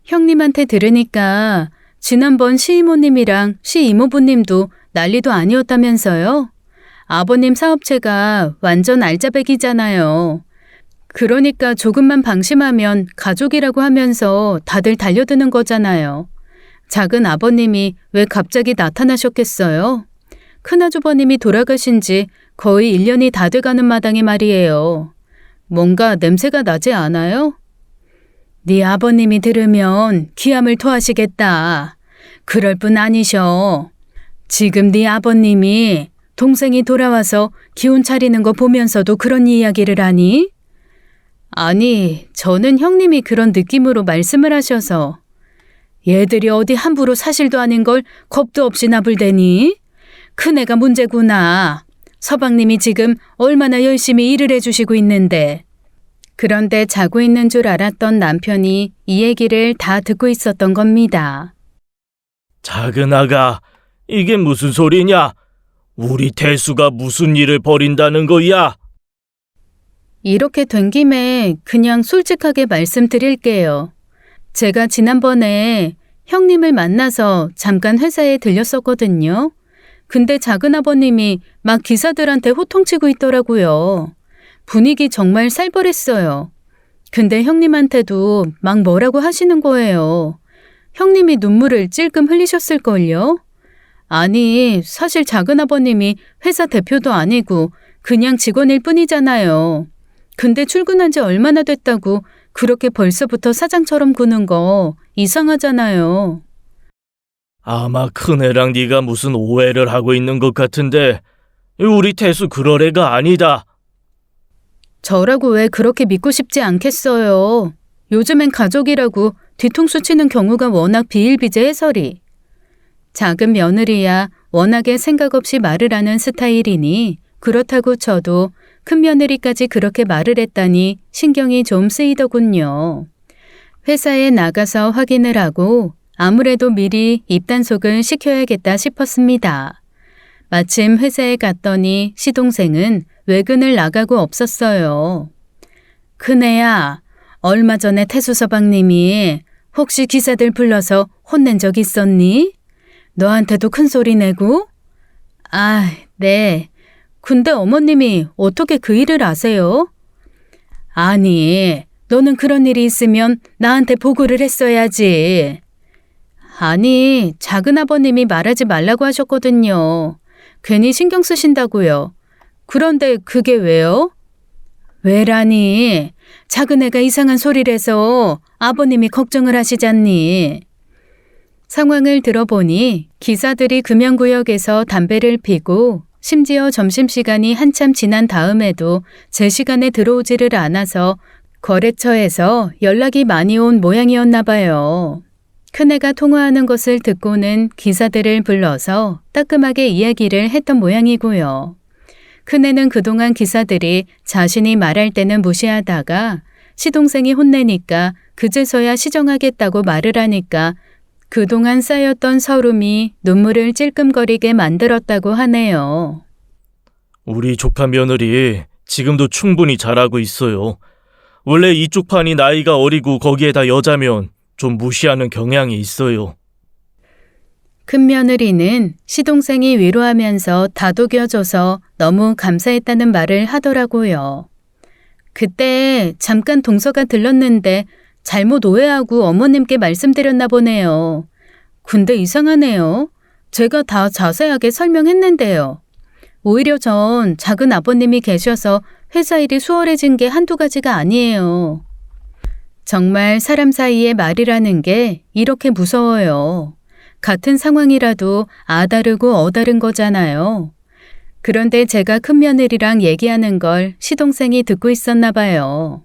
형님한테 들으니까 지난번 시이모님이랑 시이모부님도 난리도 아니었다면서요? 아버님 사업체가 완전 알짜배기잖아요. 그러니까 조금만 방심하면 가족이라고 하면서 다들 달려드는 거잖아요. 작은 아버님이 왜 갑자기 나타나셨겠어요? 큰아주버님이 돌아가신 지 거의 1년이 다 돼가는 마당에 말이에요. 뭔가 냄새가 나지 않아요? 네 아버님이 들으면 기함을 토하시겠다. 그럴 뿐 아니셔. 지금 네 아버님이 동생이 돌아와서 기운 차리는 거 보면서도 그런 이야기를 하니? 아니, 저는 형님이 그런 느낌으로 말씀을 하셔서. 얘들이 어디 함부로 사실도 아닌 걸 겁도 없이 나불대니? 큰애가 문제구나. 서방님이 지금 얼마나 열심히 일을 해주시고 있는데. 그런데 자고 있는 줄 알았던 남편이 이 얘기를 다 듣고 있었던 겁니다. 작은 아가, 이게 무슨 소리냐? 우리 태수가 무슨 일을 벌인다는 거야? 이렇게 된 김에 그냥 솔직하게 말씀드릴게요. 제가 지난번에 형님을 만나서 잠깐 회사에 들렸었거든요. 근데 작은아버님이 막 기사들한테 호통치고 있더라고요. 분위기 정말 살벌했어요. 근데 형님한테도 막 뭐라고 하시는 거예요. 형님이 눈물을 찔끔 흘리셨을걸요? 아니, 사실 작은아버님이 회사 대표도 아니고 그냥 직원일 뿐이잖아요. 근데 출근한 지 얼마나 됐다고 그렇게 벌써부터 사장처럼 구는 거 이상하잖아요. 아마 큰애랑 네가 무슨 오해를 하고 있는 것 같은데 우리 태수 그럴 애가 아니다. 저라고 왜 그렇게 믿고 싶지 않겠어요. 요즘엔 가족이라고 뒤통수 치는 경우가 워낙 비일비재해서리. 작은 며느리야 워낙에 생각 없이 말을 하는 스타일이니 그렇다고 쳐도 큰 며느리까지 그렇게 말을 했다니 신경이 좀 쓰이더군요. 회사에 나가서 확인을 하고 아무래도 미리 입단속을 시켜야겠다 싶었습니다. 마침 회사에 갔더니 시동생은 외근을 나가고 없었어요. 큰애야, 얼마 전에 태수서방님이 혹시 기사들 불러서 혼낸 적 있었니? 너한테도 큰 소리 내고? 아, 네. 근데 어머님이 어떻게 그 일을 아세요? 아니, 너는 그런 일이 있으면 나한테 보고를 했어야지. 아니, 작은아버님이 말하지 말라고 하셨거든요. 괜히 신경 쓰신다고요. 그런데 그게 왜요? 왜라니? 작은애가 이상한 소리를 해서 아버님이 걱정을 하시잖니. 상황을 들어보니 기사들이 금연구역에서 담배를 피고 심지어 점심시간이 한참 지난 다음에도 제 시간에 들어오지를 않아서 거래처에서 연락이 많이 온 모양이었나 봐요. 큰애가 통화하는 것을 듣고는 기사들을 불러서 따끔하게 이야기를 했던 모양이고요. 큰애는 그동안 기사들이 자신이 말할 때는 무시하다가 시동생이 혼내니까 그제서야 시정하겠다고 말을 하니까 그동안 쌓였던 서름이 눈물을 찔끔거리게 만들었다고 하네요. 우리 조카 며느리 지금도 충분히 잘하고 있어요. 원래 이쪽 판이 나이가 어리고 거기에다 여자면 좀 무시하는 경향이 있어요. 큰 며느리는 시동생이 위로하면서 다독여줘서 너무 감사했다는 말을 하더라고요. 그때 잠깐 동서가 들렀는데 잘못 오해하고 어머님께 말씀드렸나 보네요. 근데 이상하네요. 제가 다 자세하게 설명했는데요. 오히려 전 작은 아버님이 계셔서 회사 일이 수월해진 게 한두 가지가 아니에요. 정말 사람 사이의 말이라는 게 이렇게 무서워요. 같은 상황이라도 아다르고 어다른 거잖아요. 그런데 제가 큰며느리랑 얘기하는 걸 시동생이 듣고 있었나 봐요.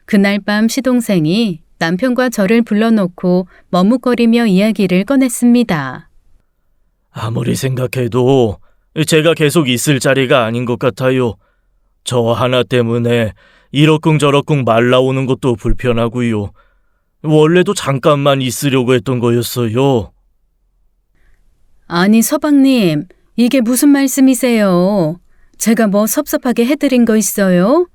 그날 밤 시동생이 남편과 저를 불러놓고 머뭇거리며 이야기를 꺼냈습니다. 아무리 생각해도 제가 계속 있을 자리가 아닌 것 같아요. 저 하나 때문에 이러쿵저러쿵 말 나오는 것도 불편하고요. 원래도 잠깐만 있으려고 했던 거였어요. 아니 서방님, 이게 무슨 말씀이세요? 제가 뭐 섭섭하게 해드린 거 있어요?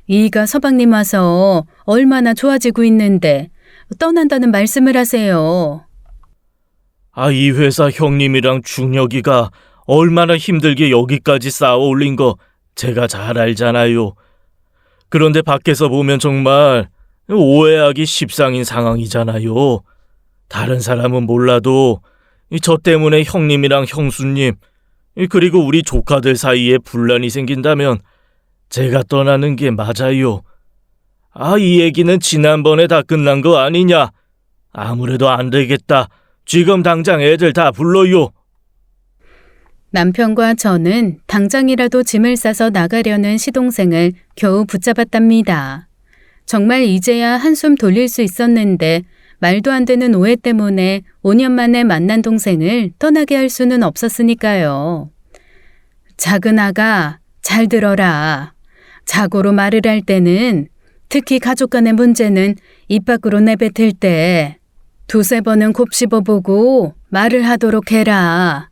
이가 서방님 와서 얼마나 좋아지고 있는데 떠난다는 말씀을 하세요. 이 회사 형님이랑 중혁이가 얼마나 힘들게 여기까지 쌓아 올린 거 제가 잘 알잖아요. 그런데 밖에서 보면 정말 오해하기 십상인 상황이잖아요. 다른 사람은 몰라도 저 때문에 형님이랑 형수님 그리고 우리 조카들 사이에 분란이 생긴다면 제가 떠나는 게 맞아요. 이 얘기는 지난번에 다 끝난 거 아니냐? 아무래도 안 되겠다. 지금 당장 애들 다 불러요. 남편과 저는 당장이라도 짐을 싸서 나가려는 시동생을 겨우 붙잡았답니다. 정말 이제야 한숨 돌릴 수 있었는데 말도 안 되는 오해 때문에 5년 만에 만난 동생을 떠나게 할 수는 없었으니까요. 작은 아가, 잘 들어라. 자고로 말을 할 때는 특히 가족 간의 문제는 입 밖으로 내뱉을 때 두세 번은 곱씹어보고 말을 하도록 해라.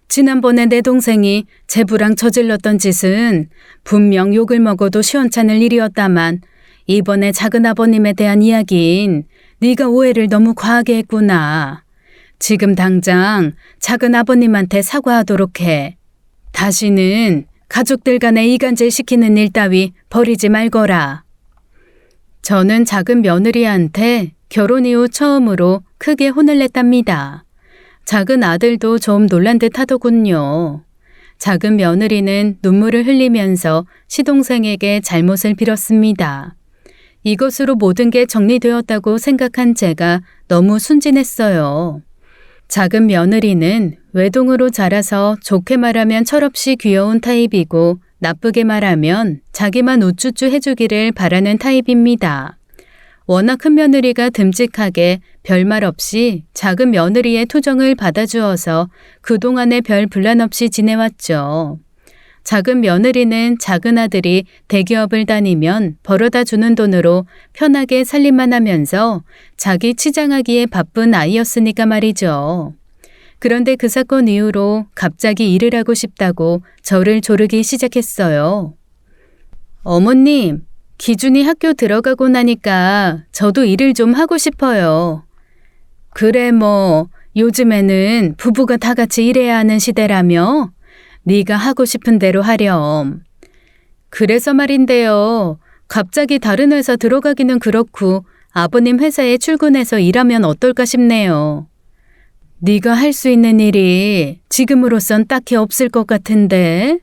지난번에 내 동생이 제부랑 저질렀던 짓은 분명 욕을 먹어도 시원찮을 일이었다만 이번에 작은 아버님에 대한 이야기인 네가 오해를 너무 과하게 했구나. 지금 당장 작은 아버님한테 사과하도록 해. 다시는 가족들 간에 이간질 시키는 일 따위 버리지 말거라. 저는 작은 며느리한테 결혼 이후 처음으로 크게 혼을 냈답니다. 작은 아들도 좀 놀란 듯 하더군요. 작은 며느리는 눈물을 흘리면서 시동생에게 잘못을 빌었습니다. 이것으로 모든 게 정리되었다고 생각한 제가 너무 순진했어요. 작은 며느리는 외동으로 자라서 좋게 말하면 철없이 귀여운 타입이고 나쁘게 말하면 자기만 우쭈쭈 해주기를 바라는 타입입니다. 워낙 큰 며느리가 듬직하게 별말 없이 작은 며느리의 투정을 받아주어서 그동안에 별 분란 없이 지내왔죠. 작은 며느리는 작은 아들이 대기업을 다니면 벌어다 주는 돈으로 편하게 살림만 하면서 자기 치장하기에 바쁜 아이였으니까 말이죠. 그런데 그 사건 이후로 갑자기 일을 하고 싶다고 저를 조르기 시작했어요. 어머님, 기준이 학교 들어가고 나니까 저도 일을 좀 하고 싶어요. 그래 뭐 요즘에는 부부가 다 같이 일해야 하는 시대라며? 네가 하고 싶은 대로 하렴. 그래서 말인데요. 갑자기 다른 회사 들어가기는 그렇고 아버님 회사에 출근해서 일하면 어떨까 싶네요. 네가 할 수 있는 일이 지금으로선 딱히 없을 것 같은데.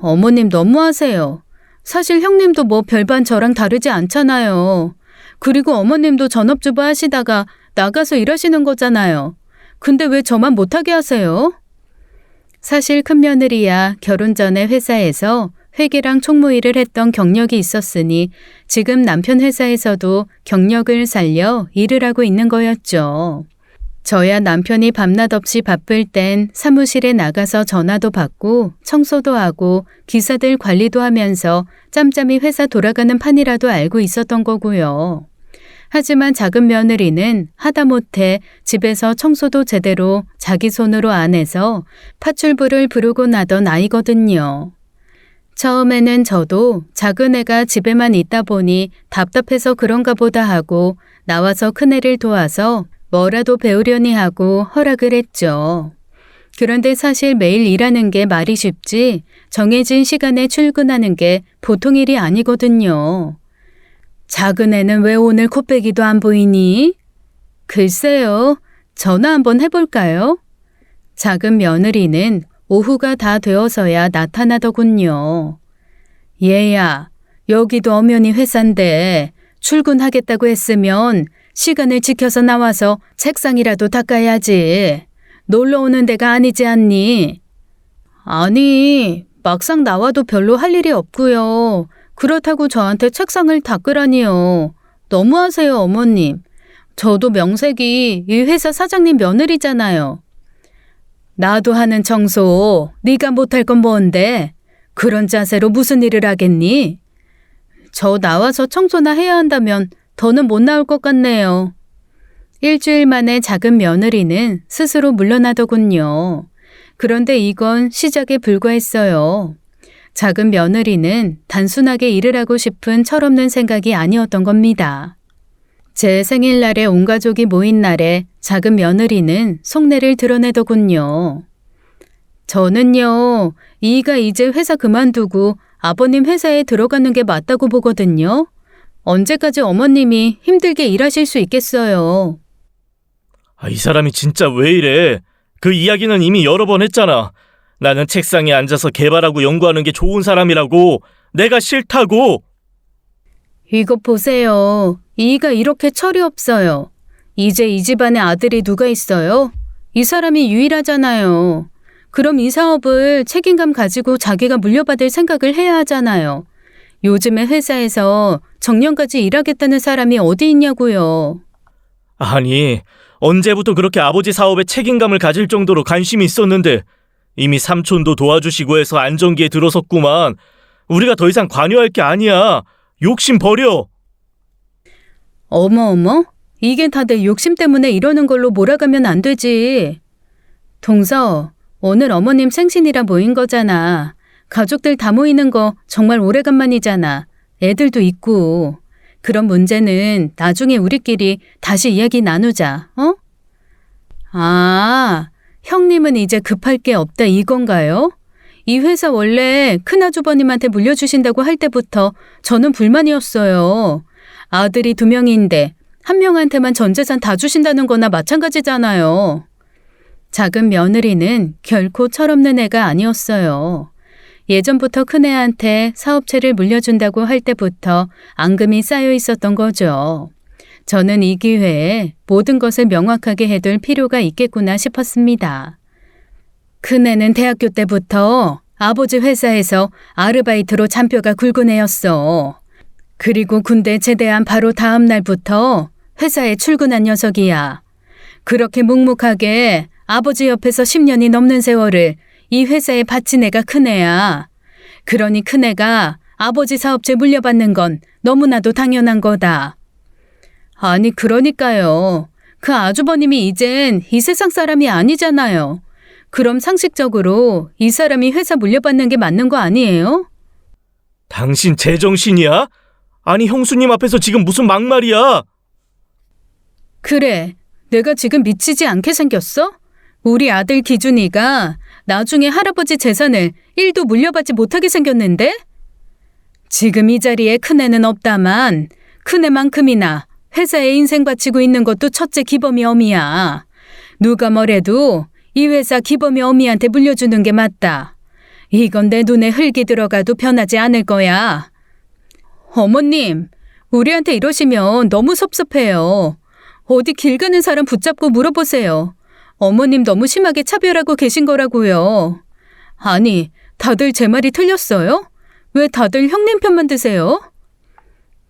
어머님 너무하세요. 사실 형님도 뭐 별반 저랑 다르지 않잖아요. 그리고 어머님도 전업주부 하시다가 나가서 일하시는 거잖아요. 근데 왜 저만 못하게 하세요? 사실 큰며느리야 결혼 전에 회사에서 회계랑 총무일을 했던 경력이 있었으니 지금 남편 회사에서도 경력을 살려 일을 하고 있는 거였죠. 저야 남편이 밤낮 없이 바쁠 땐 사무실에 나가서 전화도 받고 청소도 하고 기사들 관리도 하면서 짬짬이 회사 돌아가는 판이라도 알고 있었던 거고요. 하지만 작은 며느리는 하다못해 집에서 청소도 제대로 자기 손으로 안 해서 파출부를 부르고 나던 아이거든요. 처음에는 저도 작은 애가 집에만 있다 보니 답답해서 그런가 보다 하고 나와서 큰애를 도와서 뭐라도 배우려니 하고 허락을 했죠. 그런데 사실 매일 일하는 게 말이 쉽지 정해진 시간에 출근하는 게 보통 일이 아니거든요. 작은 애는 왜 오늘 코빼기도 안 보이니? 글쎄요. 전화 한번 해볼까요? 작은 며느리는 오후가 다 되어서야 나타나더군요. 얘야, 여기도 엄연히 회사인데 출근하겠다고 했으면 시간을 지켜서 나와서 책상이라도 닦아야지. 놀러 오는 데가 아니지 않니? 아니, 막상 나와도 별로 할 일이 없고요. 그렇다고 저한테 책상을 닦으라니요. 너무하세요, 어머님. 저도 명색이 이 회사 사장님 며느리잖아요. 나도 하는 청소, 네가 못할 건 뭔데? 그런 자세로 무슨 일을 하겠니? 저 나와서 청소나 해야 한다면 더는 못 나올 것 같네요. 일주일 만에 작은 며느리는 스스로 물러나더군요. 그런데 이건 시작에 불과했어요. 작은 며느리는 단순하게 일을 하고 싶은 철없는 생각이 아니었던 겁니다. 제 생일날에 온 가족이 모인 날에 작은 며느리는 속내를 드러내더군요. 저는요, 이가 이제 회사 그만두고 아버님 회사에 들어가는 게 맞다고 보거든요. 언제까지 어머님이 힘들게 일하실 수 있겠어요. 이 사람이 진짜 왜 이래? 그 이야기는 이미 여러 번 했잖아. 나는 책상에 앉아서 개발하고 연구하는 게 좋은 사람이라고. 내가 싫다고. 이것 보세요. 이가 이렇게 철이 없어요. 이제 이 집안에 아들이 누가 있어요? 이 사람이 유일하잖아요. 그럼 이 사업을 책임감 가지고 자기가 물려받을 생각을 해야 하잖아요. 요즘에 회사에서 정년까지 일하겠다는 사람이 어디 있냐고요. 아니, 언제부터 그렇게 아버지 사업에 책임감을 가질 정도로 관심이 있었는데 이미 삼촌도 도와주시고 해서 안정기에 들어섰구만. 우리가 더 이상 관여할 게 아니야. 욕심 버려. 어머, 이게 다 내 욕심 때문에 이러는 걸로 몰아가면 안 되지. 동서, 오늘 어머님 생신이라 모인 거잖아. 가족들 다 모이는 거 정말 오래간만이잖아. 애들도 있고. 그런 문제는 나중에 우리끼리 다시 이야기 나누자, 어? 아, 형님은 이제 급할 게 없다 이건가요? 이 회사 원래 큰아주버님한테 물려주신다고 할 때부터 저는 불만이었어요. 아들이 2명인데 1명한테만 전 재산 다 주신다는 거나 마찬가지잖아요. 작은 며느리는 결코 철없는 애가 아니었어요. 예전부터 큰애한테 사업체를 물려준다고 할 때부터 앙금이 쌓여 있었던 거죠. 저는 이 기회에 모든 것을 명확하게 해둘 필요가 있겠구나 싶었습니다. 큰애는 대학교 때부터 아버지 회사에서 아르바이트로 잔뼈가 굵은 애였어. 그리고 군대 제대한 바로 다음 날부터 회사에 출근한 녀석이야. 그렇게 묵묵하게 아버지 옆에서 10년이 넘는 세월을 이 회사에 바친 애가 큰애야. 그러니 큰애가 아버지 사업체 물려받는 건 너무나도 당연한 거다. 아니 그러니까요. 그 아주버님이 이젠 이 세상 사람이 아니잖아요. 그럼 상식적으로 이 사람이 회사 물려받는 게 맞는 거 아니에요? 당신 제정신이야? 아니 형수님 앞에서 지금 무슨 막말이야? 그래, 내가 지금 미치지 않게 생겼어? 우리 아들 기준이가 나중에 할아버지 재산을 1도 물려받지 못하게 생겼는데? 지금 이 자리에 큰애는 없다만 큰애만큼이나 회사에 인생 바치고 있는 것도 첫째 기범이 어미야. 누가 뭐래도 이 회사 기범이 어미한테 물려주는 게 맞다. 이건 내 눈에 흙이 들어가도 변하지 않을 거야. 어머님, 우리한테 이러시면 너무 섭섭해요. 어디 길 가는 사람 붙잡고 물어보세요. 어머님 너무 심하게 차별하고 계신 거라고요. 아니, 다들 제 말이 틀렸어요? 왜 다들 형님 편만 드세요?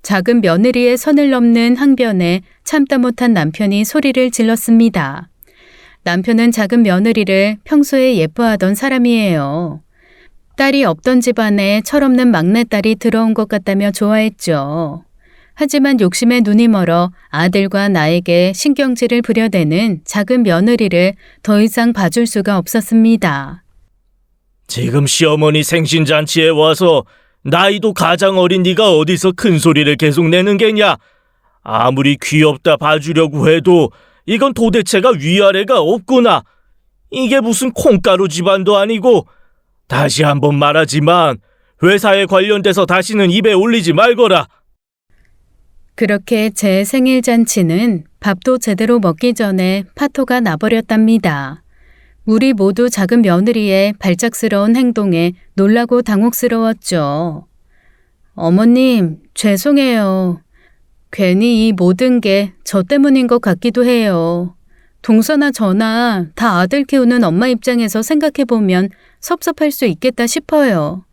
작은 며느리의 선을 넘는 항변에 참다 못한 남편이 소리를 질렀습니다. 남편은 작은 며느리를 평소에 예뻐하던 사람이에요. 딸이 없던 집안에 철없는 막내딸이 들어온 것 같다며 좋아했죠. 하지만 욕심에 눈이 멀어 아들과 나에게 신경질을 부려대는 작은 며느리를 더 이상 봐줄 수가 없었습니다. 지금 시어머니 생신잔치에 와서 나이도 가장 어린 네가 어디서 큰 소리를 계속 내는 게냐? 아무리 귀엽다 봐주려고 해도 이건 도대체가 위아래가 없구나. 이게 무슨 콩가루 집안도 아니고. 다시 한번 말하지만 회사에 관련돼서 다시는 입에 올리지 말거라. 그렇게 제 생일 잔치는 밥도 제대로 먹기 전에 파토가 나버렸답니다. 우리 모두 작은 며느리의 발작스러운 행동에 놀라고 당혹스러웠죠. 어머님, 죄송해요. 괜히 이 모든 게 저 때문인 것 같기도 해요. 동서나 저나 다 아들 키우는 엄마 입장에서 생각해보면 섭섭할 수 있겠다 싶어요.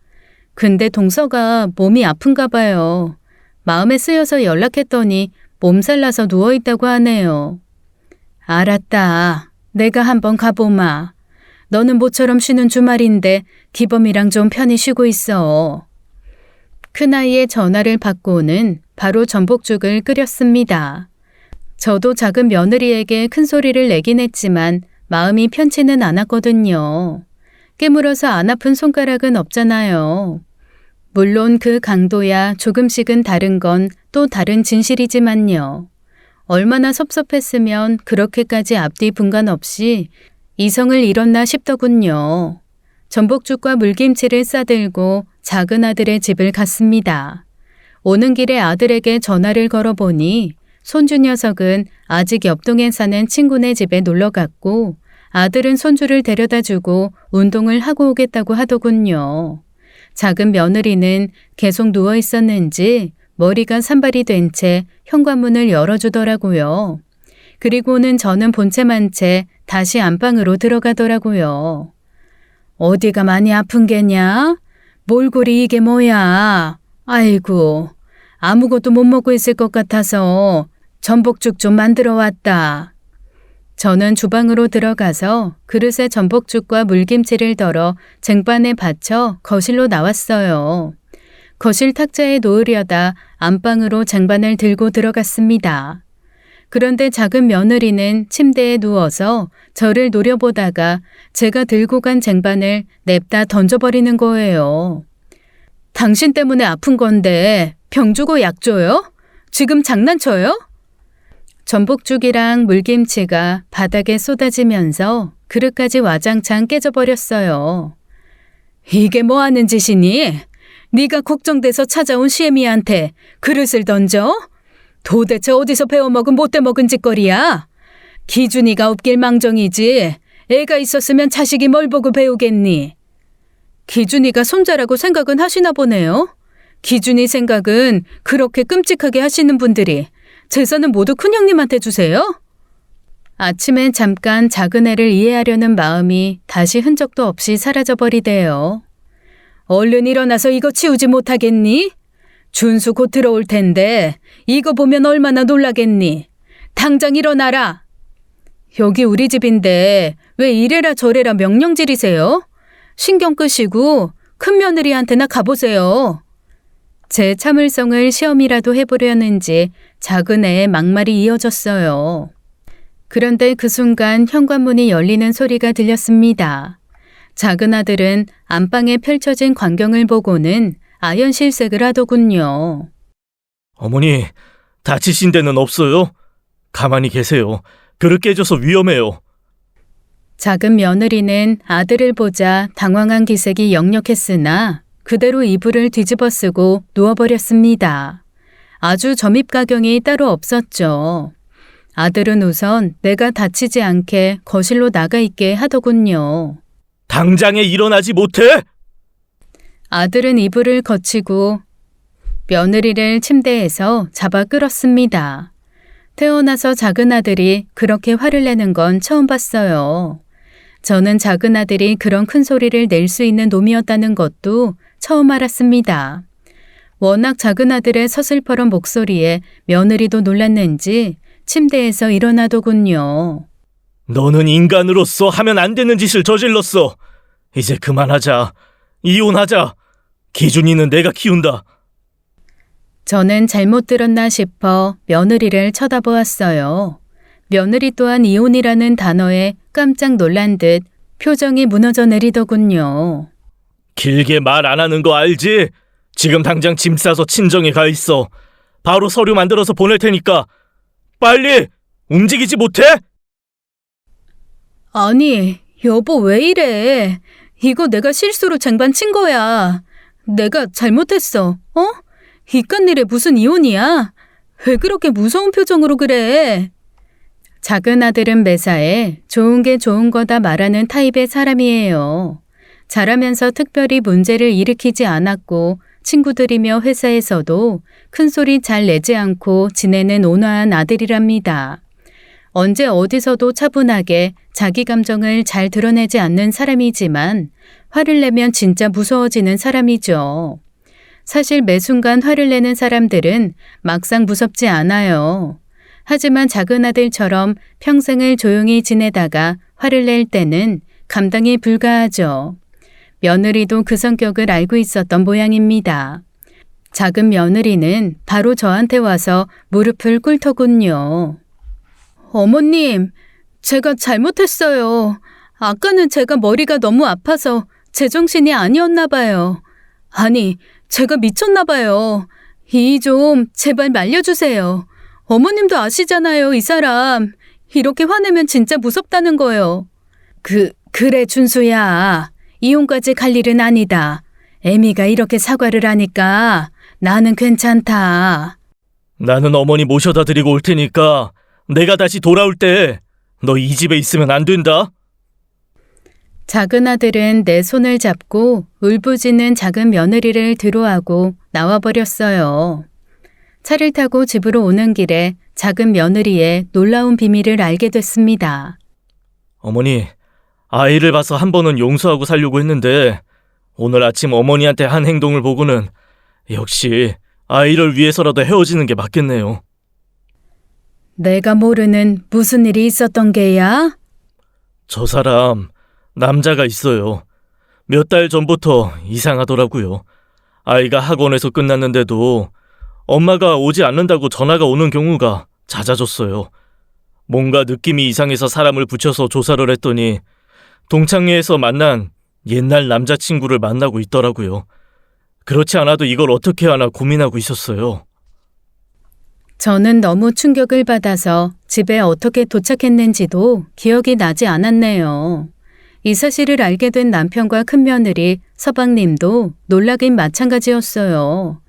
근데 동서가 몸이 아픈가 봐요. 마음에 쓰여서 연락했더니 몸살 나서 누워있다고 하네요. 알았다. 내가 한번 가보마. 너는 모처럼 쉬는 주말인데 기범이랑 좀 편히 쉬고 있어. 큰아이의 전화를 받고는 바로 전복죽을 끓였습니다. 저도 작은 며느리에게 큰 소리를 내긴 했지만 마음이 편치는 않았거든요. 깨물어서 안 아픈 손가락은 없잖아요. 물론 그 강도야 조금씩은 다른 건 또 다른 진실이지만요. 얼마나 섭섭했으면 그렇게까지 앞뒤 분간 없이 이성을 잃었나 싶더군요. 전복죽과 물김치를 싸들고 작은 아들의 집을 갔습니다. 오는 길에 아들에게 전화를 걸어보니 손주 녀석은 아직 옆동에 사는 친구네 집에 놀러 갔고 아들은 손주를 데려다주고 운동을 하고 오겠다고 하더군요. 작은 며느리는 계속 누워 있었는지 머리가 산발이 된 채 현관문을 열어주더라고요. 그리고는 저는 본체만 채 다시 안방으로 들어가더라고요. 어디가 많이 아픈 게냐? 몰골이 이게 뭐야? 아이고, 아무것도 못 먹고 있을 것 같아서 전복죽 좀 만들어 왔다. 저는 주방으로 들어가서 그릇에 전복죽과 물김치를 덜어 쟁반에 받쳐 거실로 나왔어요. 거실 탁자에 놓으려다 안방으로 쟁반을 들고 들어갔습니다. 그런데 작은 며느리는 침대에 누워서 저를 노려보다가 제가 들고 간 쟁반을 냅다 던져버리는 거예요. 당신 때문에 아픈 건데 병 주고 약 줘요? 지금 장난쳐요? 전복죽이랑 물김치가 바닥에 쏟아지면서 그릇까지 와장창 깨져버렸어요. 이게 뭐 하는 짓이니? 네가 걱정돼서 찾아온 시애미한테 그릇을 던져? 도대체 어디서 배워먹은 못돼 먹은 짓거리야? 기준이가 없길 망정이지. 애가 있었으면 자식이 뭘 보고 배우겠니? 기준이가 손자라고 생각은 하시나 보네요. 기준이 생각은 그렇게 끔찍하게 하시는 분들이 재산은 모두 큰형님한테 주세요? 아침에 잠깐 작은 애를 이해하려는 마음이 다시 흔적도 없이 사라져버리대요. 얼른 일어나서 이거 치우지 못하겠니? 준수 곧 들어올 텐데 이거 보면 얼마나 놀라겠니? 당장 일어나라. 여기 우리 집인데 왜 이래라 저래라 명령질이세요? 신경 끄시고 큰 며느리한테나 가보세요. 제 참을성을 시험이라도 해보려는지 작은 애의 막말이 이어졌어요. 그런데 그 순간 현관문이 열리는 소리가 들렸습니다. 작은 아들은 안방에 펼쳐진 광경을 보고는 아연실색을 하더군요. 어머니, 다치신 데는 없어요? 가만히 계세요. 그릇 깨져서 위험해요. 작은 며느리는 아들을 보자 당황한 기색이 역력했으나 그대로 이불을 뒤집어 쓰고 누워버렸습니다. 아주 점입가경이 따로 없었죠. 아들은 우선 내가 다치지 않게 거실로 나가 있게 하더군요. 당장에 일어나지 못해? 아들은 이불을 거치고 며느리를 침대에서 잡아 끌었습니다. 태어나서 작은 아들이 그렇게 화를 내는 건 처음 봤어요. 저는 작은 아들이 그런 큰 소리를 낼 수 있는 놈이었다는 것도 처음 알았습니다. 워낙 작은 아들의 서슬퍼런 목소리에 며느리도 놀랐는지 침대에서 일어나더군요. 너는 인간으로서 하면 안 되는 짓을 저질렀어. 이제 그만하자. 이혼하자. 기준이는 내가 키운다. 저는 잘못 들었나 싶어 며느리를 쳐다보았어요. 며느리 또한 이혼이라는 단어에 깜짝 놀란 듯 표정이 무너져 내리더군요. 길게 말 안 하는 거 알지? 지금 당장 짐 싸서 친정에 가 있어. 바로 서류 만들어서 보낼 테니까 빨리! 움직이지 못해? 아니, 여보 왜 이래? 이거 내가 실수로 쟁반 친 거야. 내가 잘못했어. 어? 이깟일에 무슨 이혼이야? 왜 그렇게 무서운 표정으로 그래? 작은 아들은 매사에 좋은 게 좋은 거다 말하는 타입의 사람이에요. 자라면서 특별히 문제를 일으키지 않았고 친구들이며 회사에서도 큰 소리 잘 내지 않고 지내는 온화한 아들이랍니다. 언제 어디서도 차분하게 자기 감정을 잘 드러내지 않는 사람이지만 화를 내면 진짜 무서워지는 사람이죠. 사실 매 순간 화를 내는 사람들은 막상 무섭지 않아요. 하지만 작은 아들처럼 평생을 조용히 지내다가 화를 낼 때는 감당이 불가하죠. 며느리도 그 성격을 알고 있었던 모양입니다. 작은 며느리는 바로 저한테 와서 무릎을 꿇더군요. 어머님, 제가 잘못했어요. 아까는 제가 머리가 너무 아파서 제정신이 아니었나 봐요. 아니, 제가 미쳤나 봐요. 이 좀 제발 말려주세요. 어머님도 아시잖아요, 이 사람. 이렇게 화내면 진짜 무섭다는 거요. 그래, 준수야. 이혼까지 갈 일은 아니다. 애미가 이렇게 사과를 하니까 나는 괜찮다. 나는 어머니 모셔다 드리고 올 테니까 내가 다시 돌아올 때 너 이 집에 있으면 안 된다. 작은 아들은 내 손을 잡고 울부짖는 작은 며느리를 뒤로하고 나와버렸어요. 차를 타고 집으로 오는 길에 작은 며느리의 놀라운 비밀을 알게 됐습니다. 어머니, 아이를 봐서 한 번은 용서하고 살려고 했는데 오늘 아침 어머니한테 한 행동을 보고는 역시 아이를 위해서라도 헤어지는 게 맞겠네요. 내가 모르는 무슨 일이 있었던 게야? 저 사람 남자가 있어요. 몇 달 전부터 이상하더라고요. 아이가 학원에서 끝났는데도 엄마가 오지 않는다고 전화가 오는 경우가 잦아졌어요. 뭔가 느낌이 이상해서 사람을 붙여서 조사를 했더니 동창회에서 만난 옛날 남자친구를 만나고 있더라고요. 그렇지 않아도 이걸 어떻게 하나 고민하고 있었어요. 저는 너무 충격을 받아서 집에 어떻게 도착했는지도 기억이 나지 않았네요. 이 사실을 알게 된 남편과 큰며느리 서방님도 놀라긴 마찬가지였어요.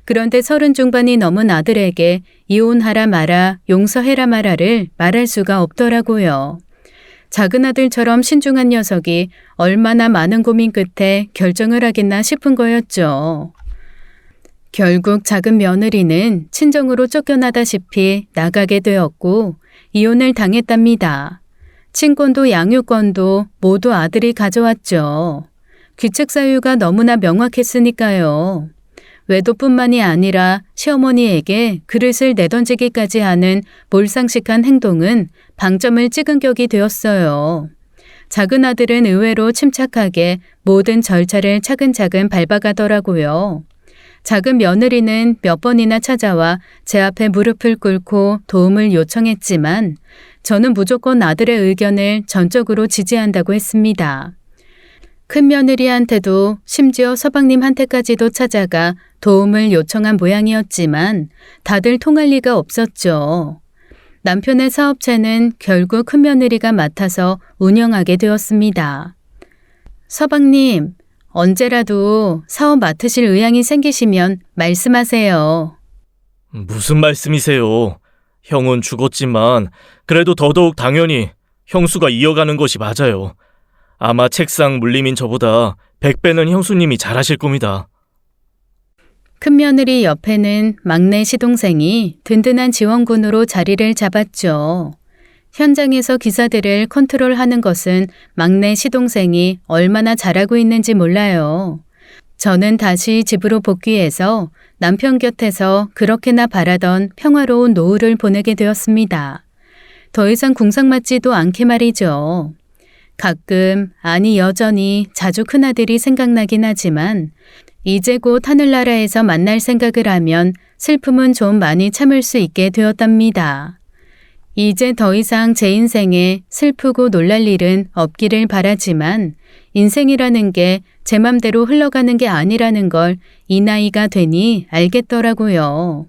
그런데 30 중반이 넘은 아들에게 이혼하라 마라, 용서해라 마라를 말할 수가 없더라고요. 작은 아들처럼 신중한 녀석이 얼마나 많은 고민 끝에 결정을 하겠나 싶은 거였죠. 결국 작은 며느리는 친정으로 쫓겨나다시피 나가게 되었고 이혼을 당했답니다. 친권도 양육권도 모두 아들이 가져왔죠. 귀책 사유가 너무나 명확했으니까요. 외도뿐만이 아니라 시어머니에게 그릇을 내던지기까지 하는 몰상식한 행동은 방점을 찍은 격이 되었어요. 작은 아들은 의외로 침착하게 모든 절차를 차근차근 밟아가더라고요. 작은 며느리는 몇 번이나 찾아와 제 앞에 무릎을 꿇고 도움을 요청했지만 저는 무조건 아들의 의견을 전적으로 지지한다고 했습니다. 큰 며느리한테도 심지어 서방님한테까지도 찾아가 도움을 요청한 모양이었지만 다들 통할 리가 없었죠. 남편의 사업체는 결국 큰 며느리가 맡아서 운영하게 되었습니다. 서방님, 언제라도 사업 맡으실 의향이 생기시면 말씀하세요. 무슨 말씀이세요? 형은 죽었지만 그래도 더더욱 당연히 형수가 이어가는 것이 맞아요. 아마 책상 물림인 저보다 100배는 형수님이 잘하실 겁니다. 큰며느리 옆에는 막내 시동생이 든든한 지원군으로 자리를 잡았죠. 현장에서 기사들을 컨트롤하는 것은 막내 시동생이 얼마나 잘하고 있는지 몰라요. 저는 다시 집으로 복귀해서 남편 곁에서 그렇게나 바라던 평화로운 노후를 보내게 되었습니다. 더 이상 궁상맞지도 않게 말이죠. 가끔, 아니 여전히 자주 큰아들이 생각나긴 하지만 이제 곧 하늘나라에서 만날 생각을 하면 슬픔은 좀 많이 참을 수 있게 되었답니다. 이제 더 이상 제 인생에 슬프고 놀랄 일은 없기를 바라지만 인생이라는 게 제 맘대로 흘러가는 게 아니라는 걸 이 나이가 되니 알겠더라고요.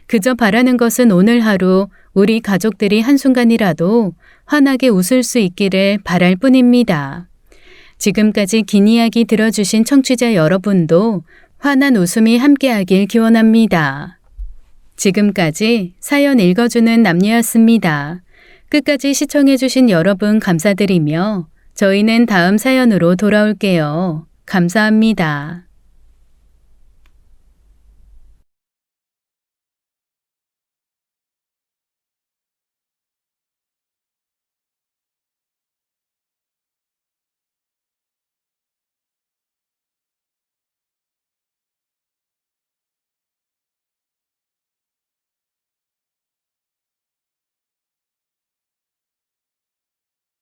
그저 바라는 것은 오늘 하루 우리 가족들이 한순간이라도 환하게 웃을 수 있기를 바랄 뿐입니다. 지금까지 긴 이야기 들어주신 청취자 여러분도 환한 웃음이 함께하길 기원합니다. 지금까지 사연 읽어주는 남녀였습니다. 끝까지 시청해주신 여러분 감사드리며 저희는 다음 사연으로 돌아올게요. 감사합니다.